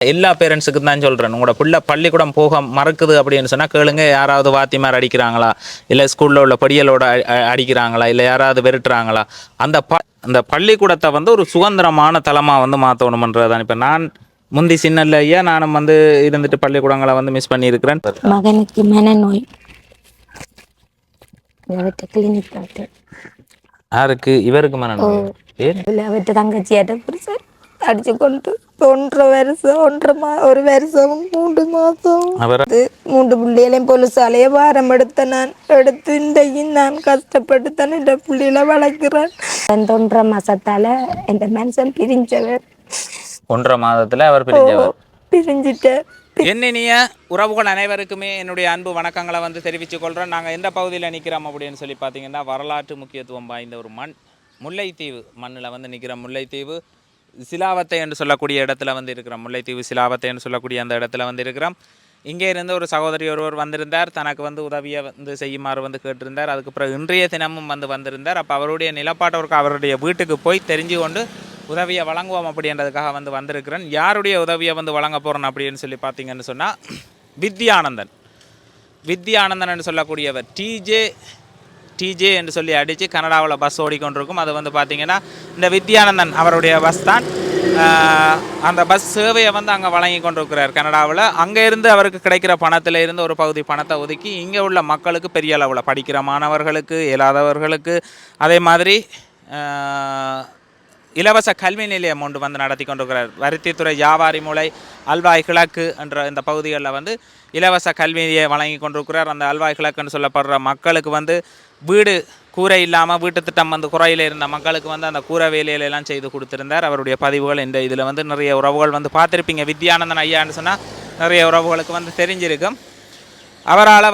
எல்லா பேரண்ட்ஸுக்கு தான் சொல்கிறேன். உங்களோட பிள்ளை பள்ளிக்கூடம் போக மறக்குது அப்படின்னு சொன்னால் கேளுங்க, யாராவது வாத்திமார் அடிக்கிறாங்களா, இல்லை ஸ்கூலில் உள்ள படியலோட அடிக்கிறாங்களா, இல்லை யாராவது வெறுட்டுறாங்களா. அந்த பள்ளிக்கூடத்தை வந்து ஒரு சுதந்திரமான தளமாக வந்து மாற்றணுமன்றது தான். இப்போ நான் முந்தி சின்னல்லையா நானும் வந்து இருந்துட்டு பள்ளிக்கூடங்களை வந்து மிஸ் பண்ணியிருக்கிறேன். மகனுக்கு மனநோய் கிளினிக் யாருக்கு? இவருக்கு மனநோய். அவற்ற தங்கச்சியாட்ட புரிசர் அடிச்சு கொண்டு 1.5 வருஷம் 1 வருஷம் 3 மாசம் 3 பிள்ளைகளையும் பொலிசாலையே வாரம் எடுத்து இன்றையும் நான் கஷ்டப்பட்டு தான் இந்த பிள்ளைகளை வளர்க்கிறேன். 1.5 மாசத்தால என் மனுஷன் பிரிஞ்சவர். 1.5 மாதத்துல அவர் பிரிஞ்சிட்டார். என்னிய உறவுகள் அனைவருக்குமே என்னுடைய அன்பு வணக்கங்களை வந்து தெரிவித்துக் கொள்கிறோம். நாங்கள் எந்த பகுதியில் நிற்கிறோம் அப்படின்னு சொல்லி பார்த்தீங்கன்னா, வரலாற்று முக்கியத்துவம் வாய்ந்த ஒரு முல்லைத்தீவு மண்ணில் வந்து நிற்கிறோம். முல்லைத்தீவு சிலாவத்தை என்று சொல்லக்கூடிய இடத்துல வந்து இருக்கிறோம். முல்லைத்தீவு சிலாவத்தை என்று சொல்லக்கூடிய அந்த இடத்துல வந்து இருக்கிறோம். இங்கே இருந்து ஒரு சகோதரி ஒருவர் வந்திருந்தார். தனக்கு வந்து உதவியை வந்து செய்யுமாறு வந்து கேட்டிருந்தார். அதுக்கு பிறகு இன்றைய தினமும் வந்திருந்தார். அப்போ அவருடைய நிலப்பாட்டவருக்கு அவருடைய வீட்டுக்கு போய் தெரிஞ்சு கொண்டு உதவியை வழங்குவோம் அப்படின்றதுக்காக வந்திருக்கிறேன். யாருடைய உதவியை வழங்க போகிறேன் அப்படின்னு சொல்லி பார்த்தீங்கன்னு சொன்னால், வித்யானந்தன் என்று சொல்லக்கூடியவர் டிஜே என்று சொல்லி அடித்து கனடாவில் பஸ் ஓடிக்கொண்டிருக்கும். அது பார்த்திங்கன்னா இந்த வித்யானந்தன் அவருடைய பஸ் தான். அந்த பஸ் சேவையை அங்கே வழங்கி கொண்டிருக்கிறார் கனடாவில். அங்கே இருந்து அவருக்கு கிடைக்கிற பணத்தில் இருந்து ஒரு பகுதி பணத்தை ஒதுக்கி இங்கே உள்ள மக்களுக்கு பெரிய அளவில் படிக்கிற மாணவர்களுக்கு, இயலாதவர்களுக்கு, அதே மாதிரி இலவச கல்வி நிலையம் ஒன்று நடத்தி கொண்டிருக்கிறார். வரித்தித்துறை வியாபாரி மூளை அல்வாய் கிழக்கு என்ற இந்த பகுதிகளில் இலவச கல்வியை வழங்கி கொண்டிருக்கிறார். அந்த அல்வாய் கிழக்குன்னு சொல்லப்படுற மக்களுக்கு வீடு கூரை இல்லாமல் வீட்டு திட்டம் குறையில் இருந்த மக்களுக்கு அந்த கூரை வேலையிலெல்லாம் செய்து கொடுத்துருந்தார். அவருடைய பதிவுகள் இந்த இதில் நிறைய உறவுகள் பார்த்துருப்பீங்க. வித்யானந்தன் ஐயான்னு சொன்னால் நிறைய உறவுகளுக்கு தெரிஞ்சிருக்கும். அவரால்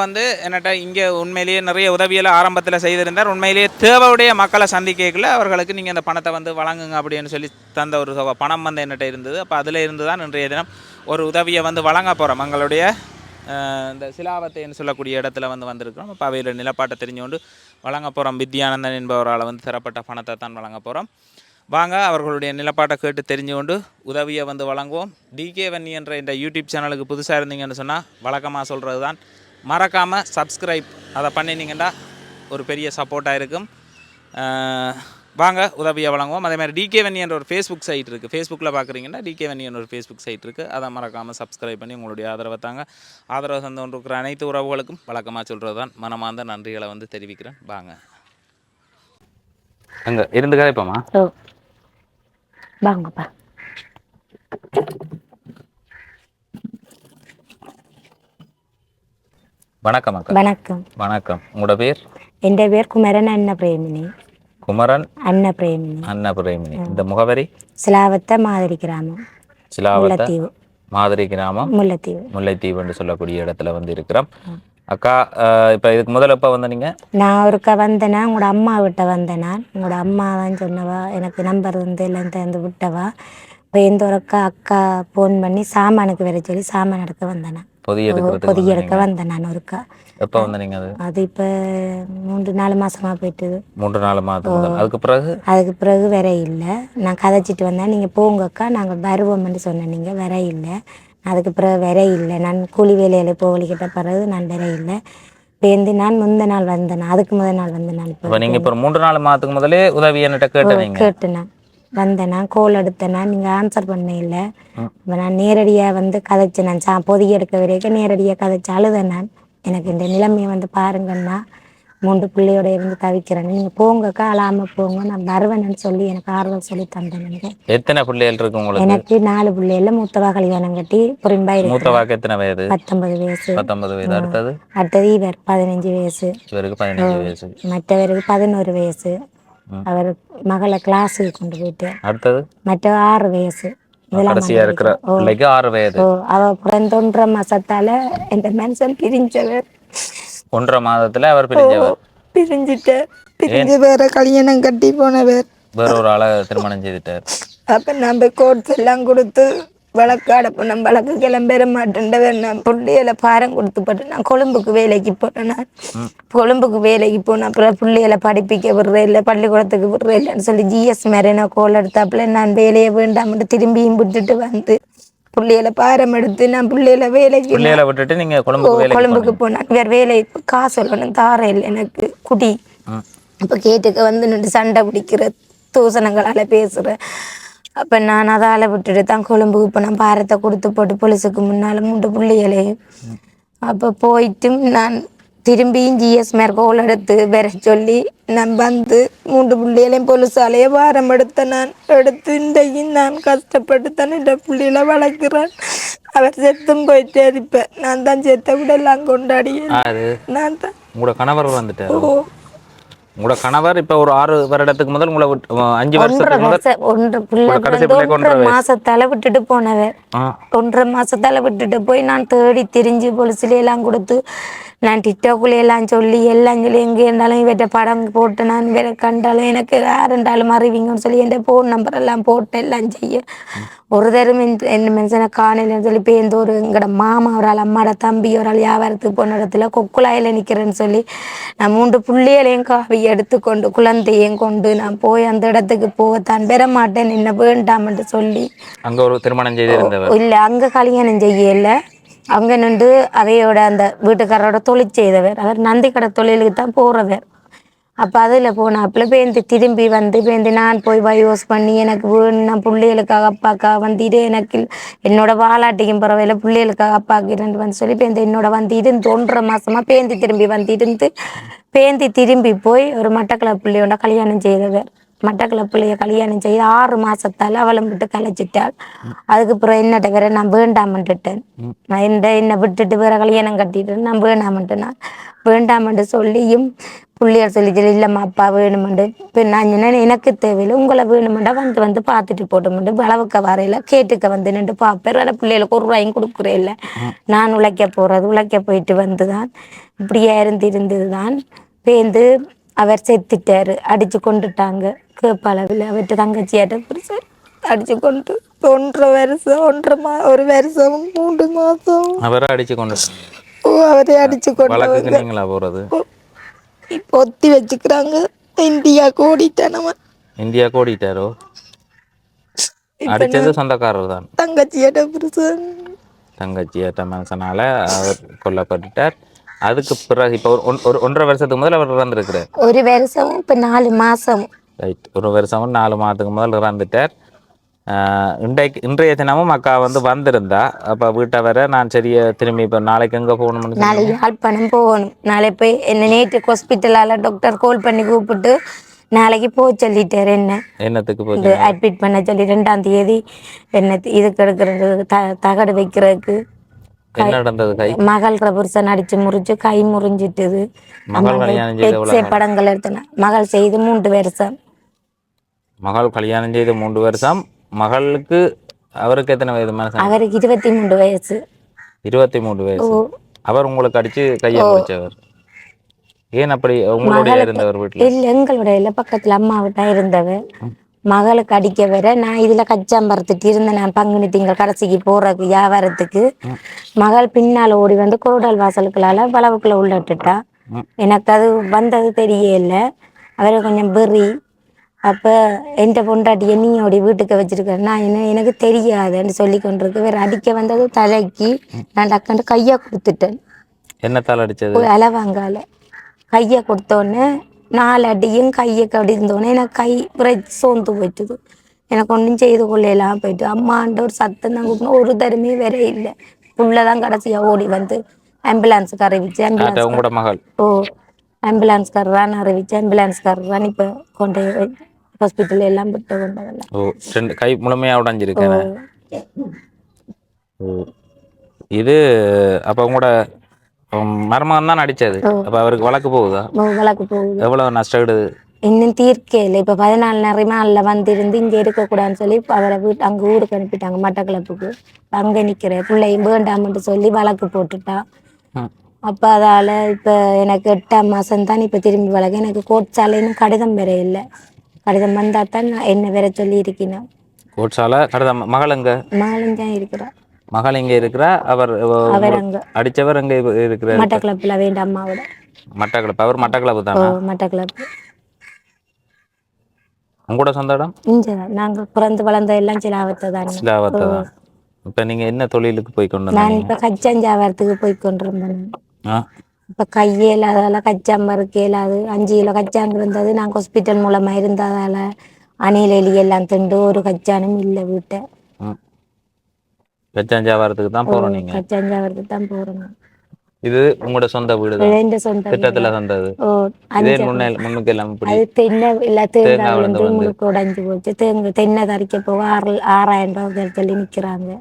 என்னட்ட இங்கே உண்மையிலேயே நிறைய உதவியில் ஆரம்பத்தில் செய்திருந்தார். உண்மையிலேயே தேவையுடைய மக்களை சந்திக்கல அவர்களுக்கு நீங்கள் அந்த பணத்தை வழங்குங்க அப்படின்னு சொல்லி தந்த ஒரு பணம் என்னட்ட இருந்தது. அப்போ அதில் இருந்து தான் இன்றைய தினம் ஒரு உதவியை வழங்க போகிறோம். எங்களுடைய இந்த சிலாவத்தைன்னு சொல்லக்கூடிய இடத்துல வந்திருக்கிறோம். அப்போ அவையில் நிலப்பாட்டை தெரிஞ்சுக்கொண்டு வழங்க போகிறோம். வித்யானந்தன் என்பவரால் தரப்பட்ட பணத்தை தான் வழங்க போகிறோம். வாங்க அவர்களுடைய நிலப்பாட்டை கேட்டு தெரிஞ்சுக்கொண்டு உதவியை வழங்குவோம். டிகே வன்னி என்ற இந்த யூடியூப் சேனலுக்கு புதுசாக இருந்தீங்கன்னு சொன்னால் வழக்கமாக சொல்கிறது தான், மறக்காமல் சப்ஸ்கிரைப் அதை பண்ணினீங்கன்னா ஒரு பெரிய சப்போர்ட்டாக இருக்கும். வாங்க உதவியை வழங்குவோம். அதே மாதிரி டிகே வன்னி என்ற ஒரு ஃபேஸ்புக் சைட் இருக்குது. ஃபேஸ்புக்கில் பார்க்குறீங்கன்னா டிகே வன்னி என்ற ஒரு ஃபேஸ்புக் சைட் இருக்குது. அதை மறக்காமல் சப்ஸ்கிரைப் பண்ணி உங்களுடைய ஆதரவை தாங்க. ஆதரவு தந்துகொண்டிருக்கிற அனைத்து உறவுகளுக்கும் வழக்கமாக சொல்கிறது தான் மனமார்ந்த நன்றிகளை தெரிவிக்கிறேன். வாங்க அங்கே இருந்து கதைப்போமா? வாங்கப்பா. வணக்கம். வணக்கம். வணக்கம். உங்களோட பேர்? என் பேர் குமரன் அன்னபிரேமினி. குமரன் அன்னபிரேமினி. இந்த முகவரி? சிலாவத்தை மாதிரி கிராமம். சிலாவத்தீவு மாதிரி கிராமம், முல்லைத்தீவு என்று சொல்லக்கூடிய இடத்துல இருக்கிறோம். அக்கா, இப்போ இதுக்கு முதல்ல எப்போ வந்தீங்க? நான் ஒருக்கா வந்தேனா உங்களோட அம்மா விட்ட வந்தேனா. உங்களோட அம்மா தான் சொன்னவா, எனக்கு நம்பர் எல்லாம் தந்து விட்டவா. இப்போ எந்த ஒருக்கா அக்கா ஃபோன் பண்ணி சாமானுக்கு வர சொல்லி சாமான் எடுக்க வந்தேனா, பொதி எடுக்க வந்தேன் நான் ஒருக்கா. எப்போ வந்தீங்க? அது இப்போ 3-4 மாசமா போயிட்டு. 3-4 மாதம். அதுக்கு பிறகு வர இல்லை. நான் கதைச்சிட்டு வந்தேன். நீங்கள் போங்கக்கா நாங்கள் வருவோம்னு சொன்னேன். நீங்கள் வர இல்லை. அதுக்கு பிறகு வர இல்லை. நான் கூலி வேலையில் போகலிக்கிட்ட பிறகு நான் வர இல்லை. பேருந்து நான் முந்த நாள் வந்தேன். அதுக்கு முதல் நாள் வந்தேன். நான் இப்போ நீங்கள் இப்போ 3-4 மாதத்துக்கு முதலே உதவி என்கிட்ட கேட்டேன். வந்தேன். நான் கோல் எடுத்தேன்னா நீங்கள் ஆன்சர் பண்ண இல்லை. இப்போ நான் நேரடியாக கதைச்சேன். நான் பொதி எடுக்க வரைக்கும் நேரடியாக கதைச்சு அழுதேன். நான் எனக்கு இந்த நிலைமையை பாருங்கன்னா 3 பிள்ளையோட இருந்து தவிக்கிறேன். நீங்கள் போங்கக்கா அழாமல் போங்க, நான் வருவேன்னு சொல்லி எனக்கு ஆறுதல் சொல்லி தந்தேன். எத்தனை பிள்ளைகள் இருக்கு உங்களுக்கு? எனக்கு 4 பிள்ளைகள். மூத்தவா கல்யாணம் கட்டி புரிம்பாய். மூத்தவாக்கு எத்தனை வயது? 19 வயசு. 19 வயது. அடுத்தது இவர் 15 வயசு. இவருக்கு 15 வயசு. மற்றவருக்கு 11 வயசு. அவர் மகளை கிளாஸுக்கு கொண்டு போயிட்டு. அடுத்தது மற்ற 6 வயசு. கடைசியா இருக்கிற பிள்ளைக்கு 6 வயது. அவ பிறந்த 1.5 மாசத்தால எந்த மனுஷன் பிரிஞ்சவர். 1.5 மாதத்துல அவர் பிரிஞ்சு வேற கல்யாணம் கட்டி போனவர். வேற ஒரு ஆளை திருமணம் செய்துட்டார். அப்ப நம்ம கோர்ஸ் எல்லாம் கொடுத்து வழக்கு அடப்பணும். வழக்கு கிளம்பெற மாட்டேன். நான் பிள்ளைகளை பாரம் கொடுத்து போட்டு நான் கொழும்புக்கு வேலைக்கு போனேன். நான் கொழும்புக்கு வேலைக்கு போனேன். அப்புறம் பிள்ளைகளை படிப்பிக்க விடுற இல்லை, பள்ளிக்கூடத்துக்கு விடுற இல்லைன்னு சொல்லி ஜிஎஸ் மாதிரி நான் கோல் எடுத்தாப்புல நான் வேலையை வேண்டாம்ட்டு திரும்பியும் விட்டுட்டு பிள்ளைகளை பாரம் எடுத்து நான் பிள்ளைகளை வேலைக்கு பிள்ளைகளை விட்டுட்டு நீங்கள் கொழும்புக்கு வேலைக்கு கொழும்புக்கு போனீங்க. போனேன். வேறு வேலை காசு சொல்லணும் தார இல்லை எனக்கு குடி. அப்போ கேட்டுக்க வந்து நின்று சண்டை பிடிக்கிற தூசணங்களால் பேசுகிறேன். அப்போ நான் அதால் விட்டுட்டு தான் கொழும்புக்கு போனேன். பாரத்தை கொடுத்து போட்டு போலீஸுக்கு முன்னால் 3 பிள்ளைகளையும். அப்போ போயிட்டும் நான் திரும்பியும் ஜிஎஸ் மேற்கோள் எடுத்து வர சொல்லி நான் வந்து 3 பிள்ளைகளையும் போலீஸாலேயே பாரம் எடுத்த நான் எடுத்து இன்றைக்கும் நான் கஷ்டப்பட்டு தான் இந்த பிள்ளைகளை வளர்க்குறேன். அவர் செத்தும் போயிட்டார். இப்போ நான் தான் செத்த விட எல்லாம் கொண்டாடி நான் தான். உங்களோட கணவர் வந்துட்டார். உங்களோட கணவர் இப்போ ஒரு 6 வருடத்துக்கு முதல் உங்களை 5 வருஷத்துக்கு முதல் 1 மாசத்தால விட்டுட்டு போனவர். 1 மாசத்தால விட்டுட்டு போய் நான் தேடி திரிஞ்சு பொலிசில எல்லாம் கொடுத்து நான் டிக்டாக்குள்ள எல்லாம் சொல்லி எங்கே இருந்தாலும் இவற்றை படம் போட்டு நான் வேற கண்டாலும் எனக்கு யாருண்டாலும் அறிவிங்கன்னு சொல்லி என் ஃபோன் நம்பர் எல்லாம் போட்டு எல்லாம் செய்ய ஒரு தரம் என்ன மனுஷனை காணலன்னு சொல்லி இப்போ எந்த ஒரு எங்களோட மாமா ஒரு ஆள் அம்மாட தம்பி ஒரு ஆள் வியாபாரத்துக்கு போன இடத்துல கொக்குலாயில் நிற்கிறேன்னு சொல்லி நான் 3 பிள்ளைகளையும் காவி எடுத்துக்கொண்டு குழந்தையும் கொண்டு நான் போய் அந்த இடத்துக்கு போகத்தான் பெற மாட்டேன் என்ன வேண்டாம்னு சொல்லி அங்கே ஒரு திருமணம் செய்திருந்தவர் இல்லை அங்கே கல்யாணம் செய்யலை. அங்கே நின்று அவையோட அந்த வீட்டுக்காரோட தொழில் செய்தவர். அவர் நந்தி கடை தொழிலுக்கு தான் போகிறவர். அப்போ அதில் போனாப்புல பேருந்து திரும்பி வந்து பேருந்து நான் போய் பயோஸ் பண்ணி எனக்கு வேணும் பிள்ளைகளுக்காக அப்பாக்காக வந்துட்டு எனக்கு என்னோட வாலாட்டிக்கும் பரவாயில்ல பிள்ளைகளுக்காக அப்பாவுக்கு 2 வந்து சொல்லி பேருந்து என்னோட வந்து இருந்து 1.5 மாசமா பேந்தி திரும்பி வந்து இருந்து பேந்தி திரும்பி போய் ஒரு மட்டக்களப்பு பிள்ளையோட கல்யாணம் செய்தவர். மட்டக்களப்பு பிள்ளைய கல்யாணம் செய்து 6 மாசத்தால் அவளும் விட்டு கலைச்சிட்டாள். அதுக்கப்புறம் என்னட்ட வேற நான் வேண்டாமன்ட்டுட்டேன். நான் என்னை விட்டுட்டு வேற கல்யாணம் கட்டிட்டேன். நான் வேண்டாமன்ட்டு சொல்லியும் பிள்ளையார் சொல்லிச்சு இல்லைம்மா அப்பா வேணுமெண்டு. இப்போ நான் சொன்னேன் எனக்கு தேவையில்லை உங்களை வேணுமெண்டா வந்து பார்த்துட்டு போட்டோம்ண்டு அளவுக்கு வரையில கேட்டுக்க வந்து நின்று பார்ப்பேன். வேற பிள்ளைகளுக்கு 1 ரூபாயும் கொடுக்குறேன் இல்லை. நான் உழைக்க போயிட்டு வந்து தான் இப்படியா இருந்தது தான் பேருந்து அவர் செத்துட்டாரு. அடிச்சு கொண்டுட்டாங்க கேப்பளவில். அவர்கிட்ட தங்கச்சியாட்ட புரிச்சு அடிச்சு கொண்டு 1.5 வருஷம் 1 வருஷம் 3 மாசம் அவரை அடிச்சு கொண்டு அவரை அடிச்சு கொண்டு போறது இப்போ ஒத்தி வச்சுக்கிறாங்க. இந்தியாவுக்கு ஓடிட்டானவன். இந்தியாவுக்கு ஓடிட்டாரோ? அடிச்சது சொந்தக்காரர் தான். தங்கச்சியாட்ட புருஷன் தங்கச்சியாட்ட மனுஷனால அவர் கொல்லப்பட்டுட்டார். அதுக்கு பிறகு இப்போ ஒரு 1.5 வருஷத்துக்கு முதல் அவர் இறந்துருக்கிறார். 1 வருஷம் இப்போ 4 மாசம். ரைட். 1 வருஷமும் 4 மாதத்துக்கு முதல் இறந்துட்டார். இன்றைய தினமும் அக்கா வந்து வந்திருந்தா. அப்போ வீட்டை வர நான் சரியா திரும்பி இப்போ நாளைக்கு எங்கே போகணும்னு நாளைக்கு யாழ்ப்பாணம் போகணும். நாளை போய் என்ன நேற்று ஹாஸ்பிட்டலால் டாக்டர் கால் பண்ணி கூப்பிட்டு நாளைக்கு போக சொல்லிட்டார். என்னத்துக்கு போய் அட்மிட் பண்ண சொல்லி 2ஆம் தேதி என்ன இதுக்கு எடுக்கிறது தகடு வைக்கிறதுக்கு. என்ன நடந்தது? கை மகள புருஷன் அடிச்சு முறிஞ்சு கை முறிஞ்சிட்டுது. படங்கள் எடுத்தன. மகள் செய்து 3 வருஷம். மகள் கல்யாணம் செய்து 3 வருஷம். மகளுக்கு அவருக்கு எத்தனை வயது? அவருக்கு 23 வயசு. 23 வயசு. அவர் உங்களுக்கு அடிச்சு கையை முடிச்சவர். ஏன் அப்படி? உங்களுடைய இருந்தவர் வீட்டுல இல்ல எங்களுடைய இல்ல பக்கத்துல அம்மா விட்டா இருந்தவர். மகளுக்கு அடிக்க வர நான் இதுல கச்சாம்பரத்துட்டு இருந்தேன். நான் பங்குனி திங்கள் கடைசிக்கு போறதுக்கு வியாபாரத்துக்கு. மகள் பின்னால ஓடி வந்து குரோடால் வாசலுக்குள்ளால வளவுக்குள்ள உள்ளட்டுட்டா. எனக்கு அது வந்தது தெரியல. அவரை கொஞ்சம் பெரி. அப்போ என்கிட்ட பொண்டாட்டி நீயோடைய வீட்டுக்கு வச்சிருக்க நான் எனக்கு தெரியாதுன்னு சொல்லி கொண்டிருக்கு. வேற அடிக்க வந்தது தலைக்கு. நான் டக்குன்னு கையை கொடுத்துட்டேன். என்ன தலை அடிச்சது? அலவாங்கால கையை கொடுத்தோடனே 4 அடியும் கையை கடிந்தோடனே எனக்கு கை சோர்ந்து போயிட்டுது. எனக்கு ஒன்றும் செய்து கொள்ளையெல்லாம் போயிட்டு அம்மான்ற ஒரு சத்தம் தான் கூப்பிடணும். ஒரு தருமே வேற இல்லை. உள்ளதான் கடைசியாக ஓடி வந்து ஆம்புலன்ஸுக்கு அறிவிச்சு ஆம்புலன்ஸ்காரரான்னு அறிவிச்சு ஆம்புலன்ஸ்காரரான்னு இப்போ கொண்டு ஹாஸ்பிட்டல் எல்லாம் விட்டு கொண்டதெல்லாம். கை முழுமையாக உடஞ்சிருக்கேன். இது அப்போ உங்களோட மருமகன் தான் அடிச்சது. அப்போ அவருக்கு வழக்கு போகுதா? வழக்கு போகுது. எவ்வளோ நஷ்டம் எடுது? இன்னும் தீர்க்கே இல்லை. இப்போ 14 நாளில் வந்திருந்து இங்கே இருக்கக்கூடாதுன்னு சொல்லி அவரை அங்கே ஊருக்கு அனுப்பிட்டாங்க மட்டக்களப்புக்கு. அங்கே நிற்கிற பிள்ளையும் வேண்டாம்னு சொல்லி வழக்கு போட்டுட்டா. அப்போ அதால் இப்போ எனக்கு 8ஆம் மாதம் தான் இப்போ திரும்பி வழக்கு. எனக்கு கோட்சாலைன்னு கடிதம் வேற இல்லை. கடிதம் வந்தால் தான் நான் என்ன வேற சொல்லி இருக்கேன். கோட்சாலை கடிதம். மகளுங்க? மகளும் தான் இருக்கிறா. மகள் இங்கே இருக்கிறா. அவர் அங்கே அடித்தவர் அங்கே இருக்கிறார் மட்டக்களப்பில். வேண்டாம் அம்மாவோட மட்டக்களப்பு. அவர் மட்டக்களப்பு தானே? மட்டக்களப்பு. உங்களோட சொந்த இடம் இங்கே தான். நாங்கள் பிறந்து வளர்ந்த எல்லாம் சிலாவத்தை தான். சிலாவத்தை தான். இப்போ நீங்கள் என்ன தொழிலுக்கு போய் கொண்டு நான் வந்தீங்க? இப்ப கச்சாஞ்சாவரத்துக்கு போய் கொண்டிருந்தேன். ஆ இப்ப கையே இல்லாதால கச்சான் பருக்க இயலாது. 5 கிலோ கச்சான் இருந்தது. நான் ஹாஸ்பிட்டல் மூலமா இருந்ததால அணில் எலி எல்லாம் திண்டு ஒரு கச்சானும் இல்லை வீட்டை. ம் கச்சாஞ்சாவரத்துக்கு தான் போகிறோம் நீங்கள். கச்சாஞ்சாவரத்துக்கு தான் போறேன். இது உங்களோட சொந்த வீடு தான், எந்த சொந்த திட்டத்தில் தந்தது. ஓ இதே 5 முன்னுக்கு எல்லாம் இப்படி அது தென்னை இல்லை தேங்காய் தேங்காய் விழுந்து விழுந்து வந்து முழுக்க உடைஞ்சு போச்சு. தென்னை தறிக்க போக 6,000 ரூபாய் சொல்லி நிற்கிறாங்க.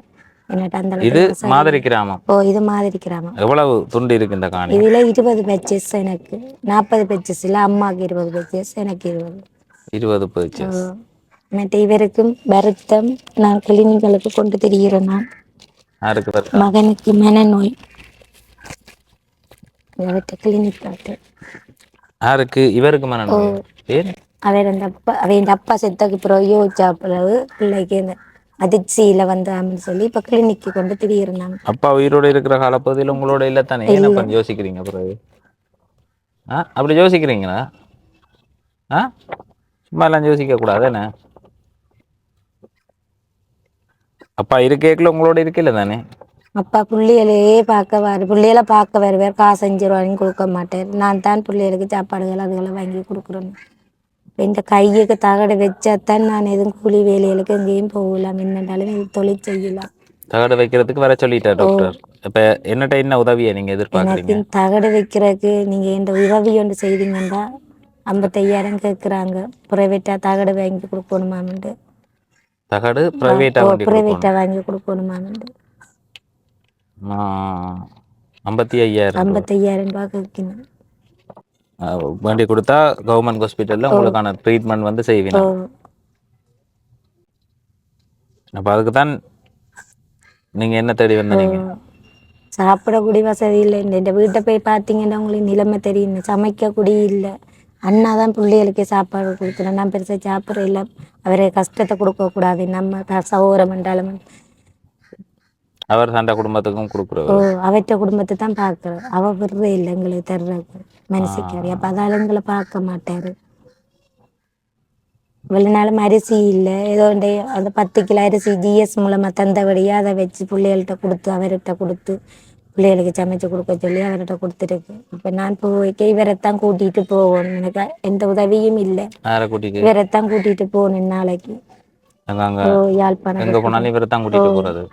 என்னட்ட அந்த இது அளவுக்கு சரி. மாதிரி கிராமம். ஓ இது மாதிரி கிராமம். எவ்வளவு துண்டு இருக்கு இந்த காணி? இதுல 20 பேச்சஸ் எனக்கு, 40 பேச்சஸ் இல்லை, அம்மாவுக்கு 20 பேச்சஸ், எனக்கு 20. 20 பர்ச்சேஸ். மற்ற இவருக்கும் வருத்தம். நான் கிளினிக்களுக்கு கொண்டு திரிகிறேன். நான் யாருக்கு வருத்தம்? மகனுக்கு மனநோய். அவர்கிட்ட கிளினிக் காட்டு. யாருக்கு? இவருக்கு மனநோய். ஏன்? அவன் அப்பா செத்தக்கு பிறகு யோசிச்சா பிறகு பிள்ளைக்கு இந்த அதிர்ச்சியில வந்தான்னு சொல்லி இப்ப கிளினிக்கு கொண்டு திரியிருந்தாங்க. அப்பா உயிரோடு இருக்கிற காலப்பகுதியில் உங்களோட இல்லை தானே? ஏன் அப்ப யோசிக்கிறீங்க பிறகு? அப்படி யோசிக்கிறீங்களா? சும்மா எல்லாம் யோசிக்க கூடாது என்ன? அப்பா இருக்கேக்குள்ள உங்களோட இருக்கல தானே? அப்பா பிள்ளைகளையே பிள்ளைகளை பார்க்க வருவார். காசு 5 ரூபாயும் கொடுக்க மாட்டேன். நான் தான் பிள்ளைகளுக்கு சாப்பாடுகள் அதுகளை வாங்கி கொடுக்குறேன். இந்த கையுக்கு தகடு வச்சாத்தான் நான் எதுவும் கூலி வேலைகளுக்கு எங்கேயும் போகலாம். என்னென்னாலும் இது தொழில் செய்யலாம். தகடு வைக்கிறதுக்கு வர சொல்லிட்டா டாக்டர். இப்ப என்னட்ட என்ன உதவியை நீங்க எதிர்பார்க்குறீங்க? எனக்கு தகடு வைக்கிறதுக்கு நீங்க இந்த உதவி ஒன்று செய்தீங்கன்னா 55,000 கேட்குறாங்க. ப்ரைவேட்டா தகடு வாங்கி கொடுக்கணுமான்ட்டு. தகடு பிரைவேட்டா வாங்கி கொடுக்கணுமான்ட்டு. 55,000 ரூபாய் கேட்கணும். வண்டி கொடுத்தா கவர்மெண்ட் ஹாஸ்பிட்டல்ல உங்களுக்கான ட்ரீட்மெண்ட் வந்து செய்வீங்க. அப்ப அதுக்கு தான் நீங்க என்ன தேடி வந்தீங்க? சாப்பிடக்கூடிய வசதி இல்லை. இந்த வீட்டை போய் பார்த்தீங்கன்னா உங்களுக்கு நிலைமை தெரியும். சமைக்கக்கூடிய இல்லை. அண்ணா தான் பிள்ளைகளுக்கு சாப்பாடு கொடுக்குறேன். நான் பெருசாக சாப்பிட்ற இல்லை. அவரை கஷ்டத்தை கொடுக்கக்கூடாது. நம்ம சகோதரம் என்றாலும் அவர் சண்டை குடும்பத்துக்கும் கொடுக்குறவர். அவற்ற குடும்பத்தை தான் பார்க்குறேன். அவ விடுறே இல்லை எங்களுக்கு தர்றது மனசுக்காரி. அப்போ அதால எங்களை பார்க்க மாட்டாரு. வெளிநாளும் அரிசி இல்லை. ஏதோ அந்த 10 கிலோ அரிசி ஜிஎஸ் மூலமாக தந்தபடியே அதை வச்சு பிள்ளைகள்கிட்ட கொடுத்து அவர்கிட்ட கொடுத்து பிள்ளைகளுக்கு சமைச்சு கொடுக்க சொல்லி அவர்கிட்ட கொடுத்துருக்கு. இப்போ நான் போய்க்க இவரைத்தான் கூட்டிகிட்டு போகணும். எனக்கு எந்த உதவியும் இல்லை. இவரைத்தான் கூட்டிகிட்டு போகணும் நாளைக்கு. யாழ்ப்பாணம் எங்கே போனாலும் இவரைத்தான் கூட்டிகிட்டு போகிறது.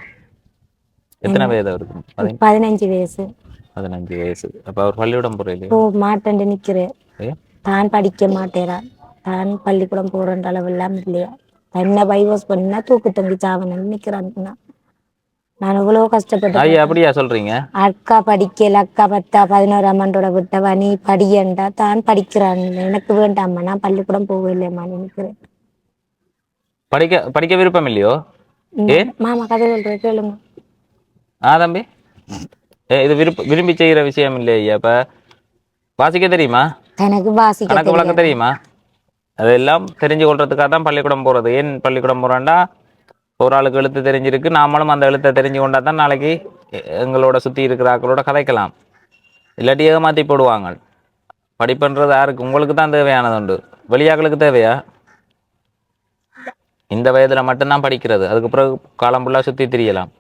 எத்தனை வயது அவருக்கு? 15 வயசு. 15 வயசு. அப்போ அவர் பள்ளிக்கூடம் போகிறீங்க? மாட்டேன்ட்டு நிற்கிறேன். தான் படிக்க மாட்டேறான். தான் பள்ளிக்கூடம் போகிற அளவெல்லாம் இல்லையா. தன்னை பைவாஸ் பண்ணினா தூக்கு தங்கி சாவனன்னு நிற்கிறான். நான் எவ்வளோ கஷ்டப்பட்டு. அப்படியா சொல்றீங்க? அக்கா படிக்கல. அக்கா 10, 11ஆம் ஆண்டோட விட்டவா. நீ படியண்டா. தான் படிக்கிறான். எனக்கு வேண்டாம்மா. நான் பள்ளிக்கூடம் போகவில்லைம்மா நினைக்கிறேன். படிக்க விருப்பம் இல்லையோ? மாமா கதை சொல்றேன் கேளுங்க. தம்பி, இது விரும்பி செய்யற விஷயம் இல்லையா? இப்ப வாசிக்க தெரியுமா? எனக்கு கணக்கு வழக்க தெரியுமா? அதெல்லாம் தெரிஞ்சு கொள்றதுக்காக தான் பள்ளிக்கூடம் போறது. ஏன் பள்ளிக்கூடம் போறான்டா, ஒரு ஆளுக்கு எழுத்து தெரிஞ்சிருக்கு, நாமளும் அந்த எழுத்தை தெரிஞ்சு கொண்டா தான் நாளைக்கு எங்களோட சுத்தி இருக்கிற ஆக்களோட கதைக்கலாம். இல்லாட்டி ஏமாத்தி போடுவாங்க. படிப்புன்றது யாருக்கு? உங்களுக்கு தான் தேவையானது உண்டு. வெளியாக்களுக்கு தேவையா? இந்த வயதுல மட்டும்தான் படிக்கிறது. அதுக்கு பிறகு காலம் ஃபுல்லா சுத்தி தெரியலாம்.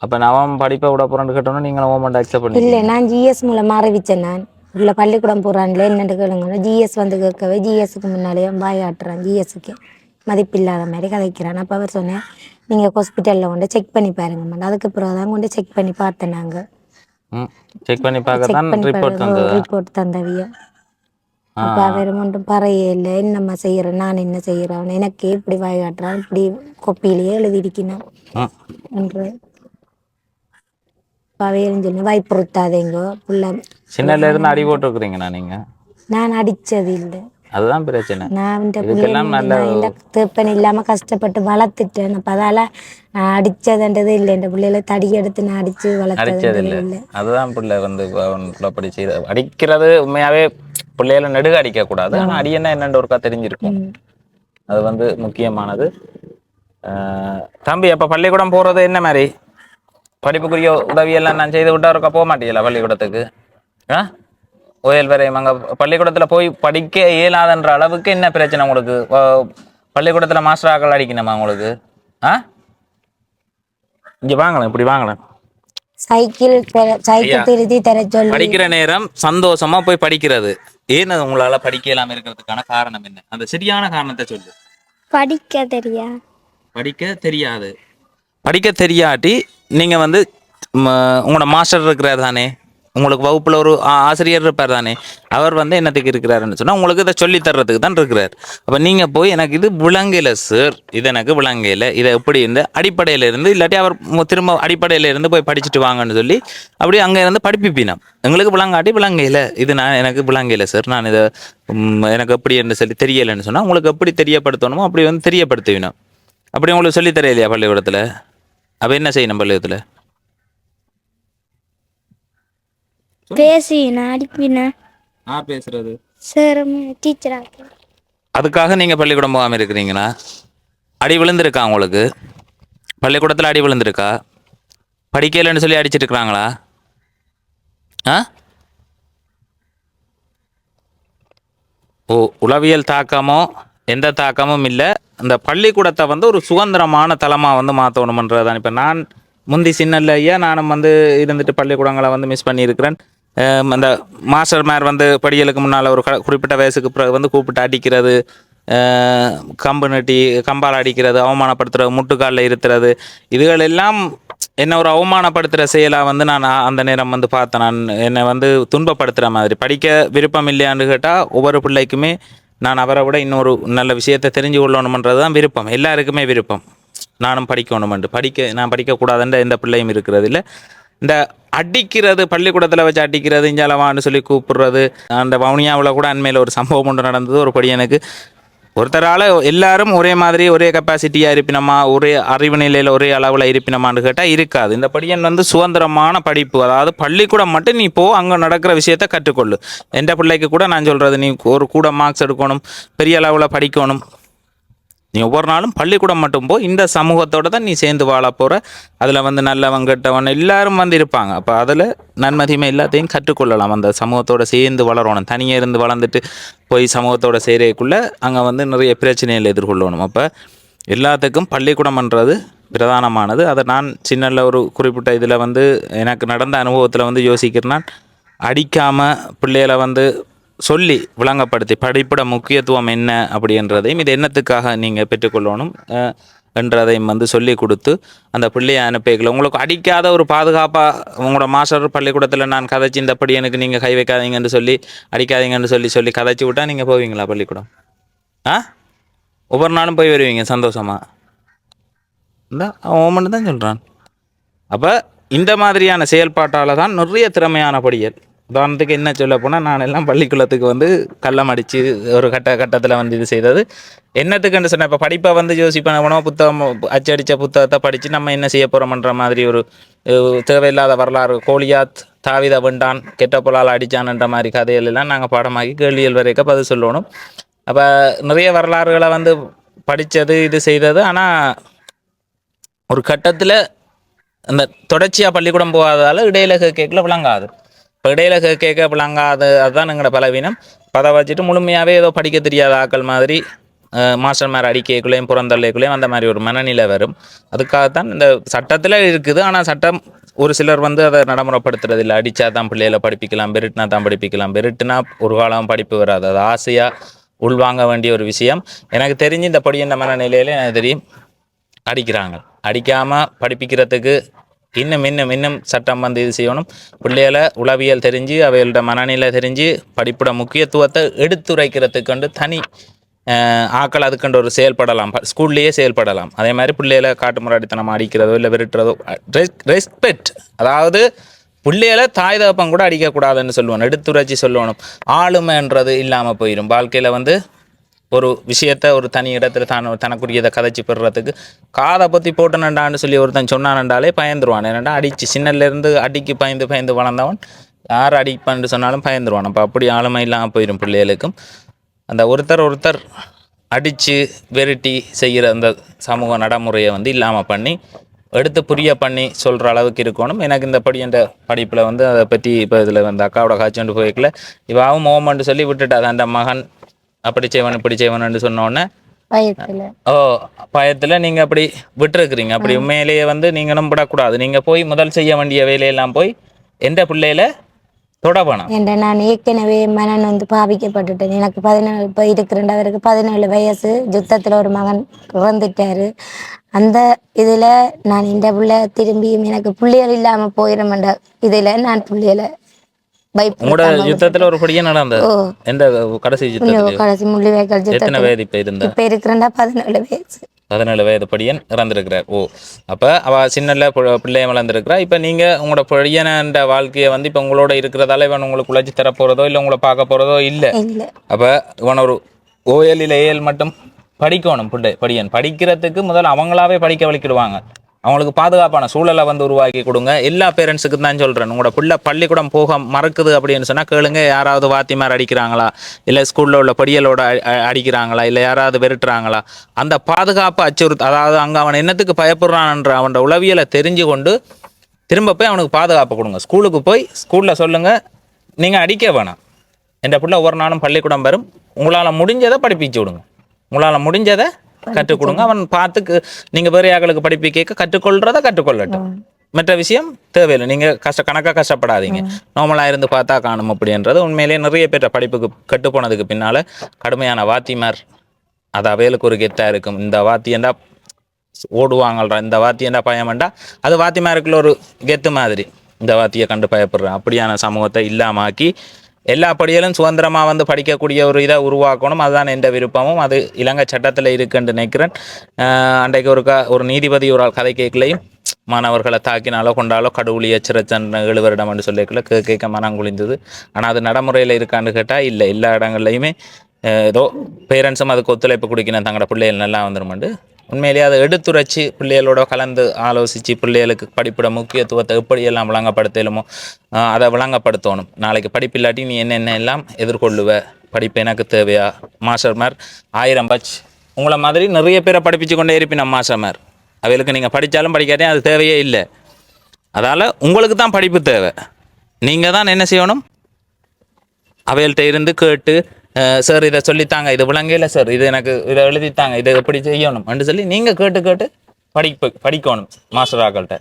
அப்ப நான் படிப்பை விட போறேன்னு கேட்டோன்னா நீங்க ஓமெண்ட் அக்செப்ட் பண்ணி இல்லை. நான் ஜிஎஸ் மூலமா அறிவிச்சேன். நான் உள்ள பள்ளிக்கூடம் போறான்ல என்னென்னு கேளுங்க. ஜிஎஸ் வந்து கேட்கவே ஜிஎஸ்க்கு முன்னாலே வாய் ஆட்டுறான். ஜிஎஸ்க்கு மதிப்பில்லாத மாதிரி கதைக்கிறான். அப்போ அவர் சொன்னேன், நீங்கள் ஹாஸ்பிட்டலில் கொண்டு செக் பண்ணி பாருங்க. அதுக்கு பிறகு தான் கொண்டு செக் பண்ணி பார்த்தேன். நாங்கள் செக் பண்ணி ரிப்போர்ட் தந்தவிய. அப்போ அவர் ஒன்றும் பறையே இல்லை. என்னம்மா செய்கிறேன், நான் என்ன செய்கிறேன், எனக்கு இப்படி வாய் ஆட்டுறான், இப்படி கொப்பியிலேயே எழுதிருக்கணும் என்று சொல்லி வாய்ப்புறுத்தாதேங்க புள்ள. சின்னல இருந்து அடி போட்டுருக்குறீங்கண்ணா நீங்க? நான் அடிச்சது இல்லை. அதுதான் பிரச்சனை. நான் இந்த திருப்பன் இல்லாம கஷ்டப்பட்டு வளர்த்துட்டேன். அப்ப அதால நான் அடிச்சதுன்றது இல்லை. இந்த பிள்ளைகளை தடி எடுத்து நான் அடிச்சு வளர்த்தது இல்லை. அதுதான் பிள்ளை வந்து படிச்சு அடிக்கிறது. உண்மையாவே பிள்ளைகளை நெடுக அடிக்க கூடாது. ஆனா அடியன்னா என்னென்று ஒருக்கா தெரிஞ்சிருக்கும். அது வந்து முக்கியமானது. தம்பி, அப்ப பள்ளிக்கூடம் போறது என்ன மாதிரி? படிப்புக்குரிய உதவியெல்லாம் நான் செய்து விட்டா ஒருக்கா போக மாட்டீங்களா பள்ளிக்கூடத்துக்கு? ஓயல் வரையும் அங்கே பள்ளிக்கூடத்தில் போய் படிக்க இயலாதன்ற அளவுக்கு என்ன பிரச்சனை உங்களுக்கு? பள்ளிக்கூடத்தில் மாஸ்டர் ஆக்கள் அடிக்கணுமா உங்களுக்கு? ஆ, இங்கே வாங்கலாம், இப்படி வாங்கலாம். சைக்கிள் திருத்தி தர சொல்லி படிக்கிற நேரம் சந்தோஷமா போய் படிக்கிறது. ஏன் அது உங்களால படிக்கலாம் இருக்கிறதுக்கான காரணம் என்ன? அந்த சரியான காரணத்தை சொல்லு. படிக்க தெரியா படிக்க தெரியாது. படிக்க தெரியாட்டி நீங்க வந்து உங்களோட மாஸ்டர் இருக்கிறார் தானே, உங்களுக்கு வகுப்புல ஒரு ஆசிரியர் இருப்பார் தானே, அவர் வந்து என்னத்துக்கு இருக்கிறாருன்னு சொன்னா உங்களுக்கு இதை சொல்லி தர்றதுக்கு தான் இருக்கிறார். அப்ப நீங்க போய் எனக்கு இது விளங்கல சார், இது எனக்கு விளங்கல, இதை எப்படி இருந்து அடிப்படையில இருந்து இல்லாட்டி அவர் திரும்ப அடிப்படையில இருந்து போய் படிச்சுட்டு வாங்கன்னு சொல்லி அப்படி அங்க இருந்து படிப்பிப்பினோம். எங்களுக்கு விளங்காட்டி விளங்கல, இது நான் எனக்கு விளங்கல சார், நான் இதை எனக்கு எப்படி என்று சொல்லி தெரியலைன்னு சொன்னா உங்களுக்கு எப்படி தெரியப்படுத்தணுமோ அப்படி வந்து தெரியப்படுத்துவினோம். அப்படி உங்களுக்கு சொல்லி தரையிலையா பள்ளிக்கூடத்துல? அப்ப என்ன செய்யணும் பள்ளிக்கூடத்துல? பேசினா அடிப்பினா பேசுறது சார் டீச்சரா. அதுக்காக நீங்க பள்ளிக்கூடம் போகாம இருக்கிறீங்களா? அடி விழுந்திருக்கா உங்களுக்கு? பள்ளிக்கூடத்துல அடி விழுந்திருக்கா? படிக்கலைன்னு சொல்லி அடிச்சிட்டு இருக்கிறாங்களா? ஆ, ஓ, உளவியல் தாக்கமோ எந்த தாக்கமும் இல்லை. அந்த பள்ளிக்கூடத்தை வந்து ஒரு சுதந்திரமான தளமாக வந்து மாற்றணுமன்றது தான். இப்போ நான் முந்தி சின்னல்ல ஐயா நானும் வந்து இருந்துட்டு பள்ளிக்கூடங்களை வந்து மிஸ் பண்ணியிருக்கிறேன். அந்த மாஸ்டர் மேர் வந்து படிகளுக்கு முன்னால் ஒரு குறிப்பிட்ட வயசுக்கு வந்து கூப்பிட்டு அடிக்கிறது, கம்பு நட்டி கம்பால் அடிக்கிறது, அவமானப்படுத்துறது, முட்டுக்காலில் இருக்கிறது, இதுகள் எல்லாம் என்னை ஒரு அவமானப்படுத்துகிற செயலாக வந்து நான் அந்த நேரம் வந்து பார்த்தேன். நான் என்னை வந்து துன்பப்படுத்துகிற மாதிரி. படிக்க விருப்பம் இல்லையான்னு கேட்டால் ஒவ்வொரு பிள்ளைக்குமே நான் அவரை விட இன்னொரு நல்ல விஷயத்தை தெரிஞ்சு கொள்ளணுமன்றது தான் விருப்பம், எல்லாருக்குமே விருப்பம். நானும் படிக்கணுமென்று நான் படிக்கக்கூடாதுன்ற எந்த பிள்ளையும் இருக்கிறது இல்லை. இந்த அடிக்கிறது, பள்ளிக்கூடத்தில் வச்சு அடிக்கிறது, இஞ்சாலவான்னு சொல்லி கூப்பிடுறது, அந்த வவுனியாவில் கூட அண்மையில் ஒரு சம்பவம் ஒன்று நடந்தது. ஒரு படி எனக்கு ஒருத்தரால் எல்லாரும் ஒரே மாதிரி ஒரே கெப்பாசிட்டியாக இருப்பினமா, ஒரே அறிவு நிலையில் ஒரே அளவில் இருப்பினமான்னு கேட்டால் இருக்காது. இந்த படியன் வந்து சுதந்திரமான படிப்பு, அதாவது பள்ளிக்கூடம் மட்டும் நீ போ, அங்கே நடக்கிற விஷயத்த கற்றுக்கொள்ளு. எந்த பிள்ளைக்கு கூட நான் சொல்கிறது, நீ ஒரு கூட மார்க்ஸ் எடுக்கணும், பெரிய அளவில் படிக்கணும், நீ ஒவ்வொரு நாளும் பள்ளிக்கூடம் மட்டும் போ, இந்த சமூகத்தோடு தான் நீ சேர்ந்து வாழ போகிற. அதில் வந்து நல்லவன் கெட்டவன் எல்லாரும் வந்து இருப்பாங்க. அப்போ அதில் நன்மதிமை எல்லாத்தையும் கற்றுக்கொள்ளலாம். அந்த சமூகத்தோடு சேர்ந்து வளரணும். தனியாக இருந்து வளர்ந்துட்டு போய் சமூகத்தோடு சேரக்குள்ளே அங்கே வந்து நிறைய பிரச்சனைகள் எதிர்கொள்ளணும். அப்போ எல்லாத்துக்கும் பள்ளிக்கூடம்ன்றது பிரதானமானது. அதை நான் சின்னல ஒரு குறிப்பிட்ட இதில் வந்து எனக்கு நடந்த அனுபவத்தில் வந்து யோசிக்கிறேன்னா, அடிக்காமல் பிள்ளைகளை வந்து சொல்லி விளங்கப்படுத்தி படிப்போட முக்கியத்துவம் என்ன அப்படின்றதையும் இது என்னத்துக்காக நீங்கள் பெற்றுக்கொள்ளணும் என்றதையும் வந்து சொல்லி கொடுத்து அந்த பிள்ளையை அனுப்பிக்கல. உங்களுக்கு அடிக்காத ஒரு பாதுகாப்பாக உங்களோட மாஸ்டர் பள்ளிக்கூடத்தில் நான் கதைச்சி இந்த படி எனக்கு நீங்கள் கை வைக்காதீங்கன்னு சொல்லி அடிக்காதீங்கன்னு சொல்லி கதைச்சி விட்டால் நீங்கள் போவீங்களா பள்ளிக்கூடம்? ஒவ்வொரு நாளும் போய் வருவீங்க சந்தோஷமா? இந்த அவன் மட்டும் தான் சொல்கிறான். அப்போ இந்த மாதிரியான செயல்பாட்டால் தான் நிறைய திறமையான படிகள். உதாரணத்துக்கு என்ன சொல்ல போனால், நான் எல்லாம் பள்ளிக்கூடத்துக்கு வந்து கள்ளம் அடித்து ஒரு கட்டத்தில் வந்து இது செய்தது என்னத்துக்குன்னு சொன்னேன். இப்போ படிப்பை வந்து யோசிப்போம், புத்தகம் அச்சடித்த புத்தகத்தை படித்து நம்ம என்ன செய்ய போகிறோம்ன்ற மாதிரி ஒரு தேவையில்லாத வரலாறு, கோலியாத் தாவித வெண்டான் கெட்ட பொருளால் அடித்தான்ன்ற மாதிரி கதைகள் எல்லாம் நாங்கள் பாடமாக்கி கேள்விகள் வரைக்கும் பதில் சொல்லணும். அப்போ நிறைய வரலாறுகளை வந்து படித்தது இது செய்தது. ஆனால் ஒரு கட்டத்தில் அந்த தொடர்ச்சியாக பள்ளிக்கூடம் போகாததால் இடையில கேட்கல விளங்காது. இப்போ இடையில கேட்க விளங்காது, அதுதான் எங்களோட பலவீனம். அதை வச்சுட்டு முழுமையாகவே ஏதோ படிக்க தெரியாத ஆக்கள் மாதிரி மாஸ்டர் மேலே அடிக்கைக்குள்ளேயும் புறந்தள்ளைக்குள்ளேயும் அந்த மாதிரி ஒரு மனநிலை வரும். அதுக்காகத்தான் இந்த சட்டத்தில் இருக்குது. ஆனால் சட்டம் ஒரு சிலர் வந்து அதை நடைமுறைப்படுத்துறது இல்லை. அடித்தா தான் பிள்ளைகளை படிப்பிக்கலாம், பெருட்டினா தான் படிப்பிக்கலாம். பெருட்டுனா ஒரு காலம் படிப்பு வராது. அது ஆசையாக உள்வாங்க வேண்டிய ஒரு விஷயம். எனக்கு தெரிஞ்சு இந்த படி என்ன மனநிலையில எனக்கு தெரியும் அடிக்கிறாங்க. அடிக்காமல் படிப்பிக்கிறதுக்கு இன்னும் சட்டம் வந்து இது செய்யணும். பிள்ளைகளை உளவியல் தெரிஞ்சு அவைகளோட மனநிலை தெரிஞ்சு படிப்போட முக்கியத்துவத்தை எடுத்துரைக்கிறதுக்கு தனி ஆக்கள் அதுக்கண்டு ஒரு செயல்படலாம், ஸ்கூல்லையே செயல்படலாம். அதே மாதிரி பிள்ளைகளை காட்டு முறாடித்தனம் அடிக்கிறதோ இல்லை விரட்டுறதோ, ரெஸ்பெக்ட், அதாவது பிள்ளைகளை தாய் தகப்பம் கூட அடிக்கக்கூடாதுன்னு சொல்லுவோம், எடுத்துரைச்சி சொல்லணும். ஆளுமைன்றது இல்லாமல் போயிடும். வாழ்க்கையில் வந்து ஒரு விஷயத்த ஒரு தனி இடத்துல தனக்குரியதை கதைச்சி பெறுறதுக்கு காதை பற்றி போட்டனண்டான்னு சொல்லி ஒருத்தன் சொன்னானண்டாலே பயந்துருவான். ஏன்னாண்டா அடித்து சின்னலேருந்து அடிக்கு பயந்து வளர்ந்தவன் யார் அடிப்பான்னு சொன்னாலும் பயந்துருவான். அப்போ அப்படி ஆளுமை இல்லாமல் போயிடும் பிள்ளைகளுக்கும். அந்த ஒருத்தர் அடித்து வெரைட்டி செய்கிற அந்த சமூக நடைமுறையை வந்து இல்லாமல் பண்ணி எடுத்து புரிய பண்ணி சொல்கிற அளவுக்கு இருக்கணும். எனக்கு இந்த என்ற படிப்பில் வந்து அதை பற்றி இப்போ இதில் வந்து அக்காவோட காய்ச்சொண்டு போய்க்கல இவாவும் மோமெண்ட்டு சொல்லி விட்டுட்டா. அந்த மகன் அப்படி செய்வன் இப்படி செய்வன்னு சொன்னோடனே பயத்துல. ஓ, பயத்துல நீங்க அப்படி விட்டுருக்குறீங்க. அப்படி உண்மையிலேயே வந்து நீங்களும் விடக்கூடாது. நீங்க போய் முதல் செய்ய வேண்டிய வேலையெல்லாம் போய் எந்த பிள்ளையில தொட வேணாம். என்ற நான் ஏற்கனவே மனன் வந்து பாவிக்கப்பட்டுட்டேன். எனக்கு 17 இப்போ இருக்கிற அவருக்கு 17 வயசு. யுத்தத்தில் ஒரு மகன் இறந்துட்டாரு. அந்த இதில் நான் இந்த பிள்ளை திரும்பியும் எனக்கு பிள்ளைகள் இல்லாமல் போயிடுமென்ற இதில் நான் பிள்ளைகளை உங்களோட பயப்படுத்தாம யுத்தத்துல விட்டுட்டேன். ஒரு படியே நடந்தது. ஓ, எந்த கடைசி யுத்தத்துலயோ? கடைசி முள்ளிவாய்க்கால் எத்தனை யுத்தத்தில் வயது இப்ப இருந்தா? இப்போ இருக்கிறேன்டா 17 வயசு. 17 வயது படியன் இறந்திருக்கிறார். ஓ, அப்ப அவ சின்னல பிள்ளைய வளர்ந்துருக்கிறா. இப்ப நீங்க உங்களோட பையனன்ற வாழ்க்கையை வந்து இப்ப உங்களோட இருக்கிறதால இவன் உங்களுக்கு உழைச்சி தர போறதோ இல்லை உங்களை பார்க்க போறதோ இல்லை. இல்லை. அப்ப இவன் ஒரு ஓஎல் இல்லை ஏஎல் மட்டும் படிக்கணும். படியன் படிக்கிறதுக்கு முதல்ல அவங்களாவே படிக்க வலிக்கிடுவாங்க. அவங்களுக்கு பாதுகாப்பான சூழலை வந்து உருவாக்கி கொடுங்க. எல்லா பேரண்ட்ஸுக்கு தான் சொல்கிறேன். உங்களோட பிள்ளை பள்ளிக்கூடம் போக மறக்குது அப்படின்னு சொன்னால் கேளுங்க, யாராவது வாத்திமார் அடிக்கிறாங்களா, இல்லை ஸ்கூலில் உள்ள படியலோட அடிக்கிறாங்களா, இல்லை யாராவது விரட்டுறாங்களா, அந்த பாதுகாப்பு அச்சுறுத்து, அதாவது அங்கே அவன் என்னத்துக்கு பயப்படுறான்ற அவனோட உளவியலை தெரிஞ்சு கொண்டு திரும்ப போய் அவனுக்கு பாதுகாப்பு கொடுங்க. ஸ்கூலுக்கு போய் ஸ்கூலில் சொல்லுங்கள், நீங்கள் அடிக்க வேணாம், என் பிள்ளை ஒவ்வொரு நாளும் பள்ளிக்கூடம் வரும், உங்களால் முடிஞ்சதை படிப்பிச்சு விடுங்க, உங்களால் முடிஞ்சதை கற்றுக் கொடுங்க. அவன் பார்த்து நீங்கள் வேறு யாக்களுக்கு படிப்பிக்க கற்றுக்கொள்றத கற்றுக்கொள்ளட்டும். மற்ற விஷயம் தேவையில்லை. நீங்கள் கணக்காக கஷ்டப்படாதீங்க. நார்மலாக இருந்து பார்த்தா காணும் அப்படின்றது. உண்மையிலேயே நிறைய பேர் படிப்புக்கு கட்டுப்போனதுக்கு பின்னால் கடுமையான வாத்திமார் அது அவைகளுக்கு ஒரு கெத்தாக இருக்கும். இந்த வாத்தியண்டா ஓடுவாங்கள்றா, இந்த வாத்தியண்டா பயமண்டா, அது வாத்திமாருக்குள்ள ஒரு கெத்து மாதிரி. இந்த வாத்தியை கண்டு பயப்படுறேன் அப்படியான சமூகத்தை இல்லாமாக்கி எல்லா படியிலும் சுதந்திரமாக வந்து படிக்கக்கூடிய ஒரு இதை உருவாக்கணும். அதுதான் எந்த விருப்பமும். அது இலங்கை சட்டத்தில் இருக்குன்னு நினைக்கிறேன். அன்றைக்கு ஒரு நீதிபதி ஒரு கதை கேட்கலையும் மாணவர்களை தாக்கினாலோ கொண்டாலோ கடவுளி எச்சரித்தன் 7 வருடம் என்று சொல்லிக்கல கேட்க மனம் குளிந்தது. ஆனால் அது நடைமுறையில் இருக்கான்னு கேட்டால் இல்லை. எல்லா இடங்கள்லையுமே ஏதோ பேரண்ட்ஸும் அதுக்கு ஒத்துழைப்பு கொடுக்கணும், தங்களோட பிள்ளைகள் நல்லா வந்துருமெண்டு. உண்மையிலேயே அதை எடுத்துரைச்சி பிள்ளைகளோட கலந்து ஆலோசித்து பிள்ளைகளுக்கு படிப்பிட முக்கியத்துவத்தை எப்படியெல்லாம் விளங்கப்படுத்தலுமோ அதை விளங்கப்படுத்தணும். நாளைக்கு படிப்பு இல்லாட்டி நீ என்னென்ன எல்லாம் எதிர்கொள்ளுவ, படிப்பு எனக்கு தேவையா, மாஸ்டர்மார் 1000 பட்ச் உங்களை மாதிரி நிறைய பேரை படிப்பிச்சு கொண்டே இருப்பின் மாஸ்டர்மார். அவைகளுக்கு நீங்கள் படித்தாலும் படிக்காட்டியும் அது தேவையே இல்லை. அதால் உங்களுக்கு தான் படிப்பு தேவை. நீங்கள் தான் என்ன செய்யணும், அவைகள்கிட்ட இருந்து கேட்டு சார் இதை சொல்லித்தாங்க, இது விளங்கல சார், இது எனக்கு இதை எழுதித்தாங்க, இதை எப்படி செய்யணும் அப்படின்னு சொல்லி நீங்கள் கேட்டு படிக்கணும். மாஸ்டர் ஆக்கள்கிட்ட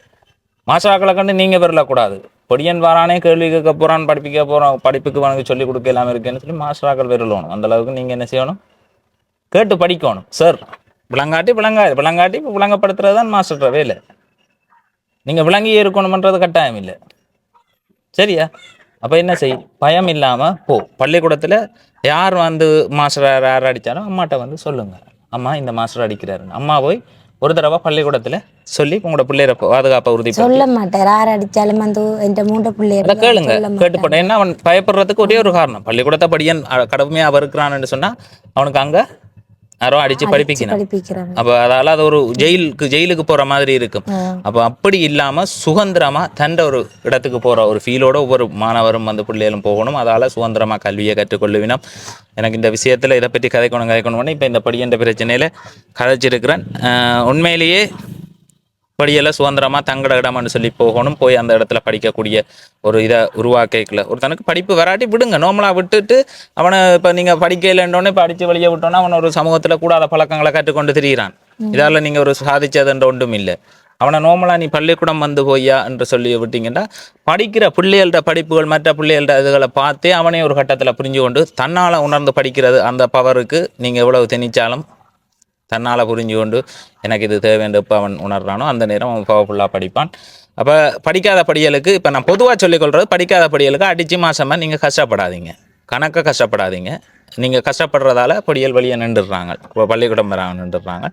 மாஸ்டர் ஆக்களை கண்டு நீங்கள் வரலக்கூடாது. பொடியன் வாரானே கேள்வி கேட்க போகிறான், படிப்பிக்க போகிறோம், படிப்புக்கு வணங்கி சொல்லிக் கொடுக்க எல்லாமே இருக்குன்னு சொல்லி மாஸ்டர் ஆக்கள் வரலணும். அந்தளவுக்கு நீங்கள் என்ன செய்யணும், கேட்டு படிக்கணும். சார் விளங்காட்டி விளங்கப்படுத்துறது தான் மாஸ்டர் வேலை. நீங்கள் விளங்கி இருக்கணுமன்றது கட்டாயம் இல்லை. சரியா? அப்போ என்ன செய், பயம் இல்லாமல் போ. பள்ளிக்கூடத்தில் யார் வந்து மாஸ்டர் யார் அடித்தாலும் அம்மாட்ட வந்து சொல்லுங்கள், அம்மா இந்த மாஸ்டர் அடிக்கிறாருன்னு. அம்மா போய் ஒரு தடவை பள்ளிக்கூடத்தில் சொல்லி உங்களோட பிள்ளைய பாதுகாப்பை உறுதி சொல்ல மாட்டேன். யார் அடித்தாலும் வந்து இந்த 3 பிள்ளைய கேளுங்க, கேட்டுப்பட்டேன். ஏன்னா அவன் பயப்படுறதுக்கு ஒரே ஒரு காரணம், பள்ளிக்கூடத்தை படியன் கடுமையாக வருக்கிறான்னு சொன்னால் அவனுக்கு அங்கே யாரோ அடித்து படிப்பிக்கணும். அப்போ அதால் அது ஒரு ஜெயிலுக்கு போகிற மாதிரி இருக்கும். அப்போ அப்படி இல்லாமல் சுதந்திரமாக தண்ட ஒரு இடத்துக்கு போகிற ஒரு ஃபீலோட ஒவ்வொரு மாணவரும் வந்து பிள்ளைகளும் போகணும். அதால் சுதந்திரமாக கல்வியை கற்றுக்கொள்ளுவினோம். எனக்கு இந்த விஷயத்தில் இதை பற்றி கதைக்கணும்னு இப்போ இந்த படியன்ற பிரச்சனையில் கதைச்சிருக்கிறேன். உண்மையிலேயே படியெல்லாம் சுதந்திரமாக தங்கட இடம்னு சொல்லி போகணும். போய் அந்த இடத்துல படிக்கக்கூடிய ஒரு இதை உருவாக்கல. ஒருத்தனுக்கு படிப்பு வராட்டி விடுங்க, நார்மலாக விட்டுட்டு அவனை இப்போ நீங்கள் படிக்கலைன்றோன்னே படித்து வெளியே விட்டோன்னா அவன் ஒரு சமூகத்தில் கூடாத பழக்கங்களை கற்றுக்கொண்டு திரிகிறான். இதால் நீங்கள் ஒரு சாதிச்சதுன்ற ஒன்றும் இல்லை. அவனை நார்மலாக நீ பள்ளிக்கூடம் வந்து போய்யா என்று சொல்லி விட்டீங்கன்னா படிக்கிற பிள்ளைகள்ட படிப்புகள் மற்ற பிள்ளைகள்ட இதுகளை பார்த்தே அவனே ஒரு கட்டத்தில் புரிஞ்சு கொண்டு தன்னால் உணர்ந்து படிக்கிறது. அந்த பவருக்கு நீங்கள் எவ்வளவு திணிச்சாலும் தன்னால் புரிஞ்சு கொண்டு எனக்கு இது தேவைன்னு இப்போ அவன் உணர்றானோ அந்த நேரம் அவன் பவர்ஃபுல்லாக படிப்பான். அப்போ படிக்காத படியலுக்கு இப்போ நான் பொதுவாக சொல்லிக்கொள்கிறது, படிக்காத படியலுக்கு அடித்து மாசமாக நீங்கள் கஷ்டப்படாதீங்க, கணக்காக கஷ்டப்படாதீங்க. நீங்கள் கஷ்டப்படுறதால படியல் வழியை நின்றுடுறாங்க, இப்போ பள்ளிக்கூடம் வர நின்றுடுறாங்க.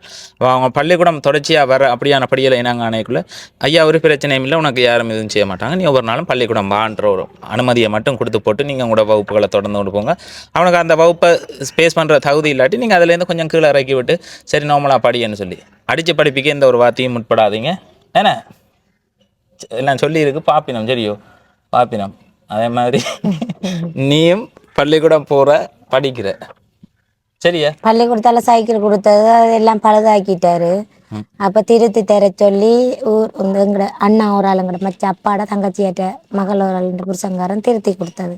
அவங்க பள்ளிக்கூடம் தொடர்ச்சியாக வர அப்படியான படியலை இனங்க அணைக்குள்ள ஐயா ஒரு பிரச்சனையும் இல்லை, உனக்கு யாரும் எதுவும் செய்ய மாட்டாங்க, நீ ஒவ்வொரு நாளும் பள்ளிக்கூடம் வான்ற ஒரு அனுமதியை மட்டும் கொடுத்து போட்டு நீங்கள் உங்களோட வகுப்புகளை தொடர்ந்து கொண்டு போங்க. அவனுக்கு அந்த வகுப்பை ஸ்பேஸ் பண்ணுற தகுதி இல்லாட்டி நீங்கள் அதுலேருந்து கொஞ்சம் கீழே இறக்கி விட்டு சரி நார்மலாக படின்னு சொல்லி அடித்து படிப்பிக்க எந்த ஒரு வார்த்தையும் முற்படாதீங்க. ஏன்னா எல்லாம் சொல்லியிருக்கு பாப்பினம், சரியோ பாப்பினம். அதே மாதிரி நீயும் பள்ளிக்கூடம் போகிற படிக்கிற, சரியா? பள்ளிக்கூடத்தால சைக்கிள் கொடுத்தது அதெல்லாம் பழுதாக்கிட்டாரு. அப்போ திருத்தி தர சொல்லி எங்கட அண்ணா ஒரு ஆளுங்கட மச்ச அப்பாட தங்கச்சியாட்ட மகள் ஒரு ஆளுன்ற புருஷங்காரன் திருத்தி கொடுத்தது.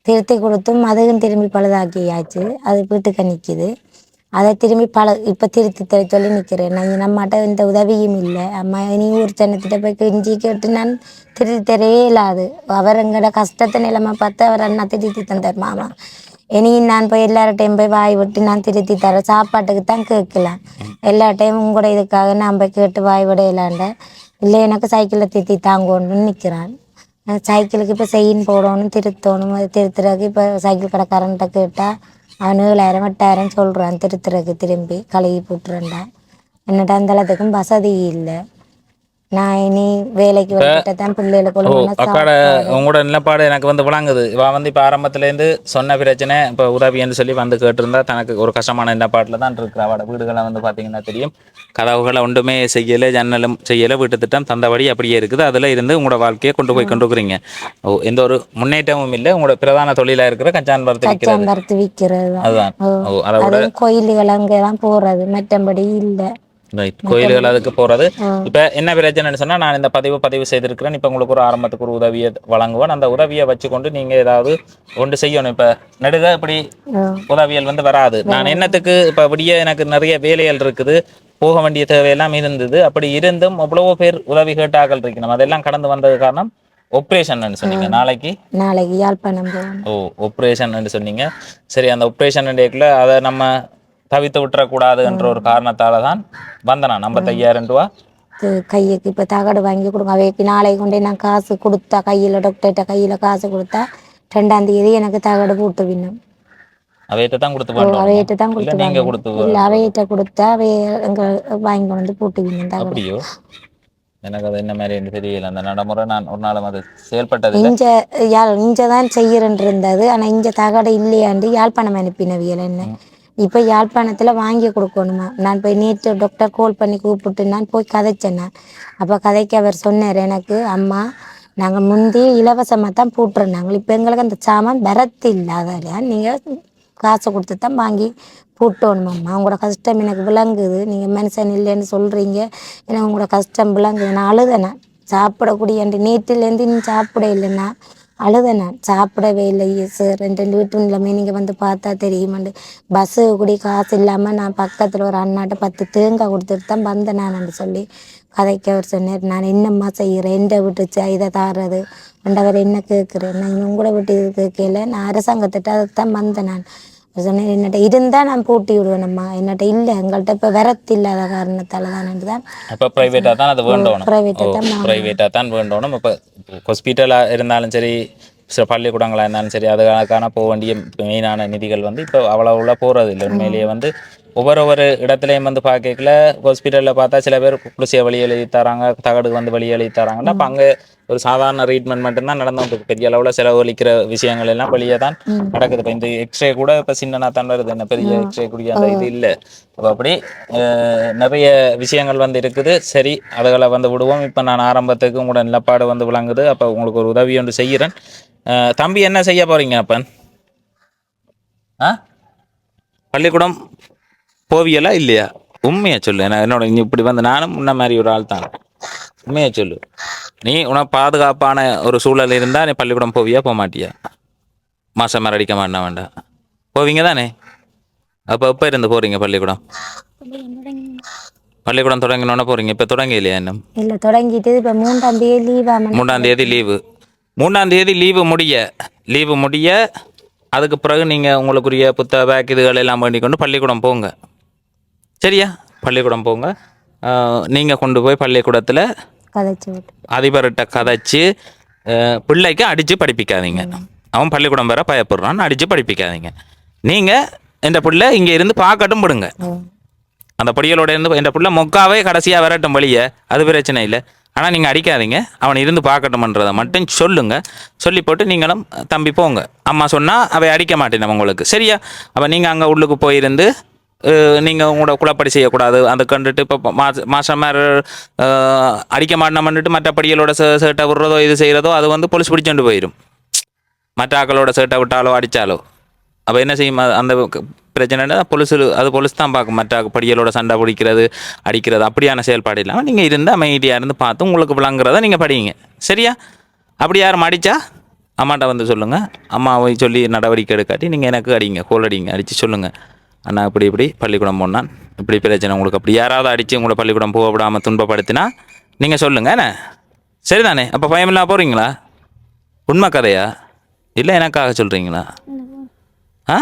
திருத்தி கொடுத்தும் அதுவும் திரும்பி பழுதாக்கியாச்சு. அது வீட்டுக்கு நிற்கிது. அதை திரும்பி இப்போ திருத்தி தர சொல்லி நிற்கிறேன். நான் நம்மகிட்ட எந்த உதவியும் இல்லை. அம்மா இனி ஊர் சனத்திட்ட போய் கெஞ்சி கேட்டு நான் திருத்தி தரவே இல்லாது. அவர் எங்களோட கஷ்டத்தை நிலைமை பார்த்து அவர் அண்ணா திருத்தி தந்தார் மாமா. இனியும் நான் போய் எல்லார்ட்டையும் போய் வாய் விட்டு நான் திருத்தி தரேன். சாப்பாட்டுக்கு தான் கேட்கலாம். எல்லா டைமும் கூட இதுக்காக நான் போய் கேட்டு வாய் விடையிலாண்ட இல்லை எனக்கு சைக்கிளில் திருத்தி தாங்கணும்னு நிற்கிறான். சைக்கிளுக்கு இப்போ செயின் போடணும் திருத்தணும். அது திருத்துறதுக்கு இப்போ சைக்கிள் கடைக்காரன்ட்ட கேட்டால் அவன் 7,000 8,000 சொல்கிறான் திருத்துறதுக்கு. திரும்பி கழுவி போட்டுறேன்டா. என்னடா அந்த அளவுக்கும் வசதி இல்லை. நான் இனி வேலைக்கு வந்துட்டு தான் பிள்ளைகளுக்கு அக்காட உங்களோட நிலப்பாடு எனக்கு வந்து விளங்குது. இவன் வந்து இப்போ ஆரம்பத்துலேருந்து சொன்ன பிரச்சனை இப்போ உதவின்னு சொல்லி வந்து கேட்டிருந்தா தனக்கு ஒரு கஷ்டமான நிலப்பாட்டில் தான் இருக்கிற. அவட வீடுகளை வந்து பார்த்தீங்கன்னா தெரியும், கதவுகளை ஒன்றுமே செய்யலை, ஜன்னலும் செய்யலை, வீட்டு திட்டம் தந்தபடி அப்படியே இருக்குது. அதில் இருந்து உங்களோட வாழ்க்கையை கொண்டு போய் கொண்டுக்கிறீங்க. எந்த ஒரு முன்னேற்றமும் இல்லை. உங்களோட பிரதான தொழிலாக இருக்கிற கச்சான் பருத்து விற்கிறது அதுதான். கோயில்கள் அங்கெல்லாம் போகிறது மற்றபடி இல்லை. கோயில்கள் அதுக்கு போறது. இப்ப என்ன பிரச்சனைன்னு சொன்னா, நான் இந்த பதிவு செய்திருக்கிறேன். இப்ப உங்களுக்கு ஒரு ஆரம்பத்துக்கு ஒரு உதவியை வழங்குவேன். அந்த உதவியை வச்சுக்கொண்டு நீங்க ஏதாவது ஒன்று செய்யணும். இப்ப நடுக இப்படி உதவியல் வந்து வராது. நான் என்னத்துக்கு இப்ப அப்படியே எனக்கு நிறைய வேலைகள் இருக்குது, போக வேண்டிய தேவையெல்லாம் இருந்தது. அப்படி இருந்தும் அவ்வளவோ பேர் உதவி கேட்டாக்கள் இருக்கணும். அதெல்லாம் கடந்து வந்தது காரணம் ஆப்ரேஷன் சொன்னீங்க. நாளைக்கு யாழ்ப்பாணம். ஆப்ரேஷன் சொன்னீங்க. சரி, அந்த ஆப்ரேஷன் டேக்குள்ள அதை நம்ம தவித்து விட்டுறக்கூடாது என்ற ஒரு காரணத்தால தான் வந்தனா. 55,000 ரூபா கையுக்கு இப்போ தகடு வாங்கி கொடுங்க. அவைக்கு நாளைக்கு கொண்டே நான் காசு கொடுத்தா, கையில் டாக்டர்கிட்ட கையில் காசு கொடுத்தா 2ஆம் தேதி எனக்கு தகடு போட்டு விடணும். அவையிட்ட தான் கொடுத்து அவையிட்ட தான் கொடுத்து இல்லை, அவையிட்ட கொடுத்தா அவை எங்க வாங்கி வந்து போட்டு விடணும். அப்படியோ? எனக்கு அது என்ன மாதிரி தெரியல அந்த நடைமுறை. நான் ஒரு நாளும் அது செயல்பட்டது இங்கே தான் செய்யறேன் இருந்தது. ஆனால் இங்கே தகடு இல்லையாண்டு யாழ்ப்பாணம் அனுப்பினவியல் என்ன. இப்போ யாழ்ப்பாணத்தில் வாங்கி கொடுக்கணுமா. நான் போய் நேற்று டாக்டர் கால் பண்ணி கூப்பிட்டு நான் போய் கதைச்சேன். நான் அப்போ கதைக்கு அவர் சொன்னார் எனக்கு, அம்மா நாங்கள் முந்தி இலவசமாக தான் போட்டுருந்தாங்க, இப்போ எங்களுக்கு அந்த சாமான் வரத்து இல்லாதாலையா நீங்கள் காசை கொடுத்து தான் வாங்கி போட்டோணுமாம்மா. உங்களோட கஷ்டம் எனக்கு விளங்குது. நீங்கள் மனுஷன் இல்லைன்னு சொல்கிறீங்க, எனக்கு உங்களோட கஷ்டம் விளங்குது. நான் அழுதேன். சாப்பிடக்கூடிய நேற்றுலேருந்து இன்னும் சாப்பிட இல்லைன்னா அழுதேன். நான் சாப்பிடவே இல்லை சார். 2 வீட்டு நிலைமை நீங்கள் வந்து பார்த்தா தெரியுமாண்டு. பஸ்ஸு கூடி காசு இல்லாமல் நான் பக்கத்தில் ஒரு அண்ணாட்ட 10 தேங்காய் கொடுத்துட்டு தான் வந்தேன் நான் சொல்லி கதைக்கு அவர் சொன்னார். நான் என்னம்மா செய்கிறேன், எந்த விட்டுச்சு இதை தாரது அவர் என்ன கேட்குறேன். நான் உங்களோட விட்டு இது கேட்கல, நான் அரசாங்கத்திட்ட அதுக்கு தான் வந்தேன். நான் சொன்னேன் என்னட்ட இருந்தால் நான் போட்டி விடுவேனம்மா, என்னட்ட இல்லை, எங்கள்கிட்ட இப்போ வரத்து இல்லாத காரணத்தால் தான். இப்போ ப்ரைவேட்டாக தான் அது வேண்டணும். ப்ரைவேட்டாக தான் வேண்டணும். இப்போ ஹாஸ்பிட்டலாக இருந்தாலும் சரி, பள்ளிக்கூடங்களாக இருந்தாலும் சரி, அதுக்கான போக வேண்டிய மெயினான நிதிகள் வந்து இப்போ அவ்வளோ போகிறது இல்லை. உண்மையிலேயே வந்து ஒவ்வொரு இடத்துலையும் வந்து பார்க்கல, ஹாஸ்பிட்டலில் பார்த்தா சில பேர் குளிசியை வழி எழுதி தராங்க, தகடுக்கு வந்து வழி எழுதி தராங்கன்னா, அப்போ அங்கே ஒரு சாதாரண ட்ரீட்மெண்ட் மட்டும்தான் நடந்துட்டு பெரிய அளவில் செலவழிக்கிற விஷயங்கள் எல்லாம் வெளியே தான் நடக்குது. இப்போ இந்த எக்ஸ்ரே கூட இப்போ சின்னனா தான் வருது, என்ன பெரிய எக்ஸ்ரே கூடிய அந்த இது இல்லை. இப்போ அப்படி நிறைய விஷயங்கள் வந்து இருக்குது. சரி, அதுகளை வந்து விடுவோம். இப்போ நான் ஆரம்பத்துக்கு உங்களோட நிலப்பாடு வந்து விளங்குது. அப்போ உங்களுக்கு ஒரு உதவி ஒன்று செய்கிறேன். தம்பி என்ன செய்ய போறீங்க அப்பன்? பள்ளிக்கூடம் போவியலா இல்லையா? உண்மையா சொல்லு. என்னோட இப்படி வந்து நானும் முன்ன மாதிரி ஒரு ஆள் தான். உண்மையா சொல்லு. நீ உனக்கு பாதுகாப்பான ஒரு சூழல் இருந்தா நீ பள்ளிக்கூடம் போவியா போக மாட்டியா? மாசம் மாதிரி அடிக்க மாட்டா வேண்டாம். போவீங்க தானே? அப்போ எப்போ இருந்து போறீங்க பள்ளிக்கூடம்? பள்ளிக்கூடம் தொடங்கினோன்னு போறீங்க. இப்போ தொடங்கி இல்லையா? இன்னும் இல்லை, தொடங்கிட்டு இப்போ 3ஆம் தேதி லீவா? 3ஆம் தேதி லீவு. 3ஆம் தேதி லீவு முடிய அதுக்கு பிறகு நீங்கள் உங்களுக்குரிய புத்தக பேக் இதுகள் எல்லாம் வேண்டி கொண்டு பள்ளிக்கூடம் போங்க. சரியா? பள்ளிக்கூடம் போங்க. நீங்கள் கொண்டு போய் பள்ளிக்கூடத்தில் அதிபர்கிட்ட கதைச்சு பிள்ளைக்கு அடித்து படிப்பிக்காதீங்க. அவன் பள்ளிக்கூடம் வேற பயப்படுறான்னு அடித்து படிப்பிக்காதீங்க. நீங்கள் எந்த பிள்ளை இங்கே இருந்து பார்க்கட்டும் விடுங்க. அந்த படிகளோட இருந்து எந்த பிள்ளை மொக்காவே கடைசியாக வரட்டும் வழியை, அது பிரச்சனை இல்லை. ஆனால் நீங்கள் அடிக்காதீங்க, அவன் இருந்து பார்க்கட்டும்ன்றதை மட்டும் சொல்லுங்கள். சொல்லி போட்டு நீங்களும் தம்பி போங்க. அம்மா சொன்னால் அவை அடிக்க மாட்டேன் உங்களுக்கு. சரியா? அப்போ நீங்கள் அங்கே உள்ளுக்கு போயிருந்து நீங்கள் உங்களோட குழப்படி செய்யக்கூடாது. அதை கண்டுட்டு இப்போ மாதம் மாதிரி அடிக்க மாட்டோம்னுட்டு மற்ற படிகளோட சேட்டை விடுறதோ இது செய்கிறதோ அது வந்து போலீஸ் பிடிச்சோண்டு போயிடும். மற்ற ஆக்களோட சேட்டை விட்டாலோ அடித்தாலோ அப்போ என்ன செய்யும்? அந்த பிரச்சனைனா போலீஸ் தான் பார்க்கும். மற்ற படிகளோட சண்டை பிடிக்கிறது அடிக்கிறது அப்படியான செயல்பாடு இல்லாமல் நீங்கள் இருந்து அமைதியாக இருந்து பார்த்து உங்களுக்கு விளங்குறத நீங்கள் படிங்க. சரியா? அப்படி யாரும் அடித்தா அம்மாட்ட வந்து சொல்லுங்கள். அம்மாவை சொல்லி நடவடிக்கை எடுக்காட்டி நீங்கள் எனக்கு அடிங்க, கோல் அடிங்க, அடித்து சொல்லுங்கள். அண்ணா இப்படி இப்படி பள்ளிக்கூடம் போனான், இப்படி பிரச்சனை உங்களுக்கு, அப்படி யாராவது அடித்து உங்களை பள்ளிக்கூடம் போக விடாமல் துன்பப்படுத்தினா நீங்கள் சொல்லுங்கள் என்ன, சரிதானே? அப்போ பயமில்லாம போகிறீங்களா? உண்மை கதையா இல்லை எனக்காக சொல்கிறீங்களா? ஆ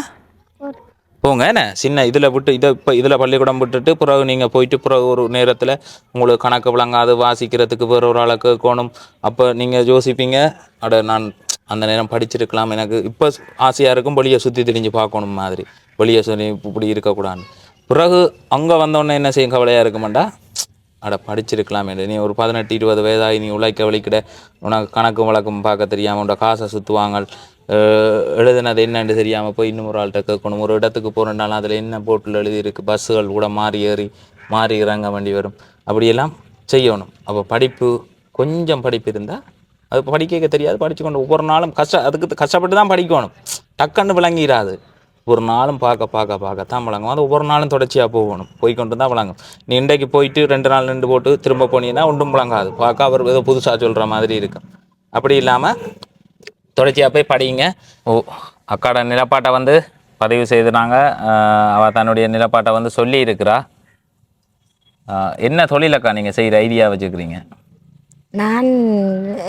போங்க என்ன, சின்ன இதில் விட்டு இதை இப்போ இதில் பள்ளிக்கூடம் விட்டுட்டு பிறகு நீங்கள் போயிட்டு பிறகு ஒரு நேரத்தில் உங்களுக்கு கணக்கு விளங்காது, வாசிக்கிறதுக்கு வேற ஒரு ஆளை கேட்கணும். அப்போ நீங்கள் யோசிப்பீங்க, அட நான் அந்த நேரம் படிச்சிருக்கலாம், எனக்கு இப்போ ஆசையாக இருக்கும் வெளியே சுற்றி திரிஞ்சு பார்க்கணும் மாதிரி, வெளியே சொல்லி இப்படி இருக்கக்கூடாது. பிறகு அங்கே வந்தோடனே என்ன செய்யும், கவலையாக இருக்குமாண்டா, அட படிச்சிருக்கலாம் என்று. நீ ஒரு 18-20 வயதாகி நீ உழைக்க வலிக்கிட, உனக்கு கணக்கும் வழக்கும் பார்க்க தெரியாமல் உன்னோட காசை சுற்றுவாங்க, எழுதுனது என்னன்னு தெரியாமல் போய் இன்னும் ஒரு ஆள்கிட்ட கேட்கணும். ஒரு இடத்துக்கு போகிறனாலும் அதில் என்ன போட்டில் எழுதியிருக்கு, பஸ்ஸுகள் கூட மாறி ஏறி மாறி இறங்க வேண்டி வரும், அப்படியெல்லாம் செய்யணும். அப்போ படிப்பு கொஞ்சம் படிப்பு இருந்தால் அது படிக்க தெரியாது, படித்து கொண்டு ஒவ்வொரு நாளும் அதுக்கு கஷ்டப்பட்டு தான் படிக்கணும், டக்குன்னு விளங்கிடாது. ஒரு நாளும் பார்க்க தான் விளங்கும். அது ஒவ்வொரு நாளும் தொடர்ச்சியாக போகணும், போய்கொண்டு தான் விளங்கும். நீ இன்றைக்கு போயிட்டு 2 நாள் நின்று போட்டு திரும்ப போனீங்கன்னா ஒன்றும் விளங்காது, பார்க்க அவர் ஏதோ புதுசாக சொல்கிற மாதிரி இருக்கும். அப்படி இல்லாமல் தொடர்ச்சியாக போய் படிங்க. அக்காட நிலப்பாட்டை வந்து பதிவு செய்துனாங்க, அவள் தன்னுடைய நிலப்பாட்டை வந்து சொல்லி இருக்கிறா. என்ன தொழிலக்கா நீங்கள் செய்கிற ஐடியா வச்சுக்கிறீங்க? நான்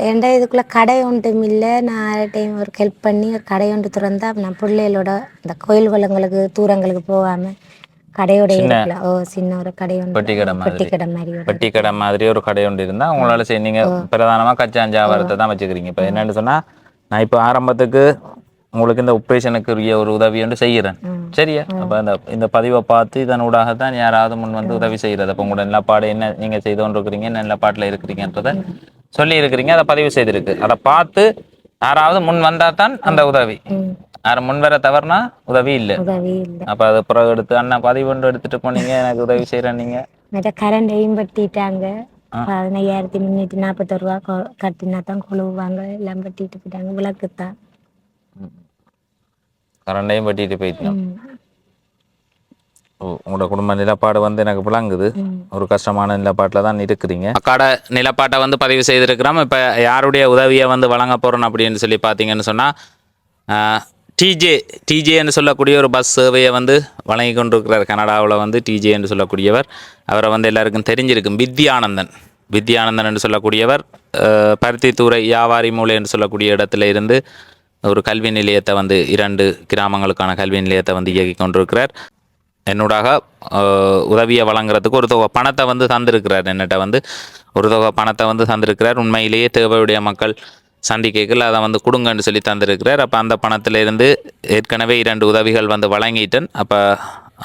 எந்த இதுக்குள்ளே கடை ஒன்றும் இல்லை, நான் டைம் ஒரு ஹெல்ப் பண்ணி ஒரு கடை ஒன்று திறந்தா நான் பிள்ளைகளோட இந்த கோயில் குளங்களுக்கு தூரங்களுக்கு போகாமல் கடையோட இருக்கலாம். சின்ன ஒரு கடை ஒன்று, பெட்டி கடை மாதிரி ஒரு கடை ஒன்று இருந்தால் உங்களால் சரி. நீங்கள் பிரதானமாக கச்சாஞ்சாவரத்தை தான் வச்சுக்கிறீங்க. இப்போ என்னென்னு சொன்னால், நான் இப்போ ஆரம்பத்துக்கு உங்களுக்கு இந்த ஆப்ரேஷனுக்குரிய ஒரு உதவி ஒன்று செய்கிறேன், சரியா? அப்போ இந்த பதிவை பார்த்து இதனூடாகத்தான் யாராவது முன் வந்து உதவி செய்கிறது. அப்போ உங்களோட நிலப்பாடு என்ன, நீங்கள் செய்து கொண்டு இருக்கிறீங்க, என்ன நிலப்பாட்டில் இருக்கிறீங்கன்றதை சொல்லி இருக்கிறீங்க, அதை பதிவு செய்திருக்கு. அதை பார்த்து யாராவது முன் வந்தால் தான் அந்த உதவி. யாரும் முன் வர தவறுனா உதவி இல்லை. அப்போ அதை பிறகு எடுத்து அண்ணா பதிவு ஒன்று எடுத்துட்டு போனீங்க, எனக்கு உதவி செய்கிறேன் நீங்கள் கரண்டையும் பட்டிட்டாங்க, 15,341 ரூபா கட்டினா தான் கொழுவாங்க, எல்லாம் பட்டிட்டு போயிட்டாங்க. விளக்குத்தான் கரண்டையும் பட்டிட்டு போயிட்டோம். உங்களோட குடும்ப நிலப்பாடு வந்து எனக்கு விளங்குது, ஒரு கஷ்டமான நிலப்பாட்டில் தான் இருக்கிறீங்க. அக்காட நிலப்பாட்டை வந்து பதிவு செய்திருக்கிறோம். இப்போ யாருடைய உதவியை வந்து வழங்க போகிறோம் அப்படின்னு சொல்லி பார்த்தீங்கன்னு சொன்னால், டிஜேன்னு சொல்லக்கூடிய ஒரு பஸ் சேவையை வந்து வழங்கி கொண்டிருக்கிறார். கனடாவில் வந்து டிஜே என்று சொல்லக்கூடியவர், அவரை வந்து எல்லாருக்கும் தெரிஞ்சிருக்கும். வித்யானந்தன் என்று சொல்லக்கூடியவர் பருத்தித்துறை வியாபாரி மூலை என்று சொல்லக்கூடிய இடத்துல இருந்து ஒரு கல்வி நிலையத்தை வந்து 2 கிராமங்களுக்கான கல்வி நிலையத்தை வந்து இயக்கி கொண்டிருக்கிறார். என்னோடாக உதவியை வழங்குறதுக்கு ஒரு தொகை பணத்தை வந்து தந்திருக்கிறார். என்னட்ட வந்து ஒரு தொகை பணத்தை வந்து தந்திருக்கிறார். உண்மையிலேயே தேவையுடைய மக்கள் சந்திக்கைகள் அதை வந்து கொடுங்கன்னு சொல்லி தந்திருக்கிறார். அப்போ அந்த பணத்திலிருந்து ஏற்கனவே 2 உதவிகள் வந்து வழங்கிட்டேன். அப்போ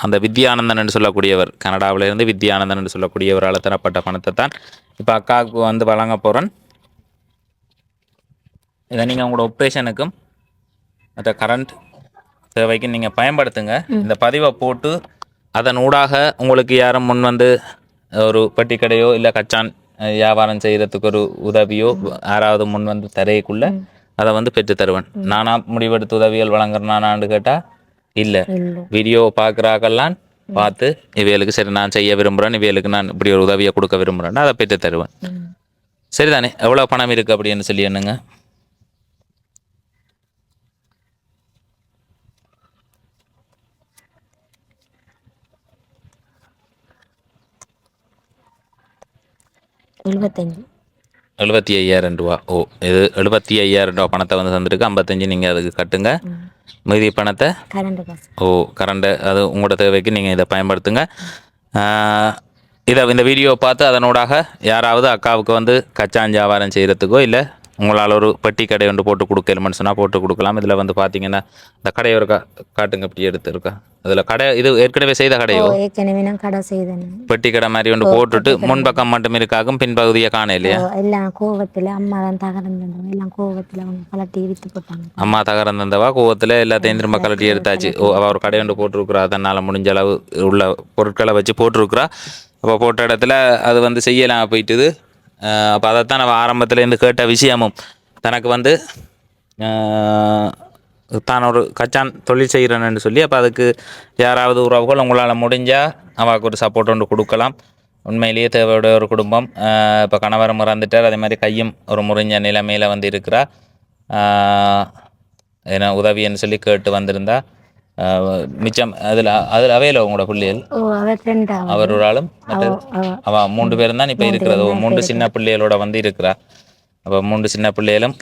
அந்த வித்யானந்தன் என்று சொல்லக்கூடியவர், கனடாவிலிருந்து வித்யானந்தன் என்று சொல்லக்கூடியவரால் தரப்பட்ட பணத்தை தான் இப்போ அக்காவுக்கு வந்து வழங்க போகிறேன். இதை நீங்கள் உங்களோட ஆப்ரேஷனுக்கும் மற்ற கரண்ட் தேவைக்கு நீங்கள் பயன்படுத்துங்க. இந்த பதிவை போட்டு அதன் ஊடாக உங்களுக்கு யாரும் முன் வந்து ஒரு பெட்டி கடையோ இல்லை கச்சான் வியாபாரம் செய்கிறதுக்கு ஒரு உதவியோ யாராவது முன் வந்து தரையக்குள்ளே அதை வந்து பெற்று தருவேன். நானா முடிவெடுத்து உதவிகள் வழங்குறேன்னான்னு கேட்டால் இல்லை, வீடியோ பார்க்குறாக்கெல்லாம் பார்த்து இவைகளுக்கு சரி நான் செய்ய விரும்புகிறேன், இவைகளுக்கு நான் இப்படி ஒரு உதவியை கொடுக்க விரும்புகிறேன்னா அதை பெற்று தருவேன். சரிதானே? எவ்வளோ பணம் இருக்குது அப்படின்னு சொல்லி என்னங்க? $75,000. இது 75,000 ரூபா பணத்தை வந்து தந்துருக்கு. 55 நீங்கள் அதுக்கு கட்டுங்க. மீதி பணத்தை கரண்ட்டு அது உங்களோட தேவைக்கு நீங்கள் இதை பயன்படுத்துங்க. இந்த வீடியோவை பார்த்து அதனூடாக யாராவது அக்காவுக்கு வந்து கச்சான் வியாபாரம் செய்கிறதுக்கோ இல்லை உங்களால் ஒரு பெட்டி கடை ஒன்று போட்டு கொடுக்கலன்னு சொன்னால் போட்டு கொடுக்கலாம். இதில் வந்து பார்த்தீங்கன்னா இந்த கடையை ஒரு காட்டுங்க, இப்படி எடுத்துருக்கா அதில் கடை இது ஏற்கனவே செய்த கடையோ? ஏற்கனவே நான் கடை செய்தேன், பெட்டி கடை மாதிரி ஒன்று போட்டுட்டு முன்பக்கம் மட்டும் இருக்காகும், பின்பகுதியை காண இல்லையா? எல்லாம் கோவத்தில் அம்மா தான் தகரந்தவா, எல்லாம் கோவத்தில் கலட்டி இழுத்து போட்டாங்க. அம்மா தகரந்தவா கோவத்தில் எல்லாத்தையும் திரும்ப கலட்டி எடுத்தாச்சு. அவள் ஒரு கடை ஒன்று போட்டிருக்கிறா, அதனால் முடிஞ்ச அளவு உள்ள பொருட்களை வச்சு போட்டிருக்கிறா. அப்போ போட்ட இடத்துல அது வந்து செய்யலாம் போயிட்டுது. அப்போ அதைத்தான் நம்ம ஆரம்பத்துலேருந்து கேட்ட விஷயமும் தனக்கு வந்து தான் ஒரு கச்சான் தொழில் செய்கிறேன்னு சொல்லி, அப்போ அதுக்கு யாராவது உறவுகள் உங்களால் முடிஞ்சால் அவளுக்கு ஒரு சப்போர்ட் ஒன்று கொடுக்கலாம். உண்மையிலேயே தேவையோட ஒரு குடும்பம். இப்போ கணவரும் இறந்துட்டார், அதே மாதிரி கையும் ஒரு முறிஞ்ச நிலைமையில் வந்து இருக்கிறா. ஏன்னா உதவின்னு சொல்லி கேட்டு வந்திருந்தா மிச்சம் அதில் அவையில உங்களோட பிள்ளைகள் ஓ அவர் ரெண்டாவது அவர் ஒரு ஆளும் மற்றது அவ 3 பேரும் தான் இப்போ இருக்கிறது. 3 சின்ன பிள்ளைகளோட வந்து இருக்கிறா. அப்போ 3 சின்ன பிள்ளைகளும்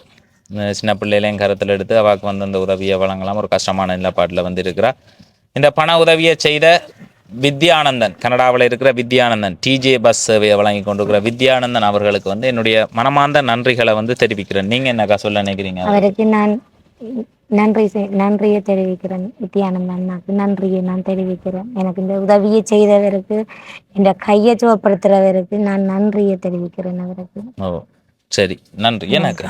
சின்ன பிள்ளைகளையும் கருத்தில் எடுத்து அவாக்கு வந்து அந்த உதவியை வழங்கலாம் ஒரு கஷ்டமான நிலப்பாட்டில் வந்து இருக்கிறா. இந்த பண உதவியை செய்த வித்யானந்தன், கனடாவில் இருக்கிற வித்யானந்தன், டிஜே பஸ் சேவையை வழங்கி கொண்டிருக்கிற வித்யானந்தன் அவர்களுக்கு வந்து என்னுடைய மனமார்ந்த நன்றிகளை வந்து தெரிவிக்கிறேன். நீங்கள் என்னக்கா சொல்ல நினைக்கிறீங்க? அவருக்கு நான் நன்றியை தெரிவிக்கிறேன். வித்யானந்தன் அண்ணாக்கு நன்றியை நான் தெரிவிக்கிறேன். எனக்கு இந்த உதவியை செய்தவருக்கு, இந்த கையை சுவப்படுத்துறவருக்கு நான் நன்றியை தெரிவிக்கிறேன் அவருக்கு. ஓ சரி, நன்றி. எனக்கு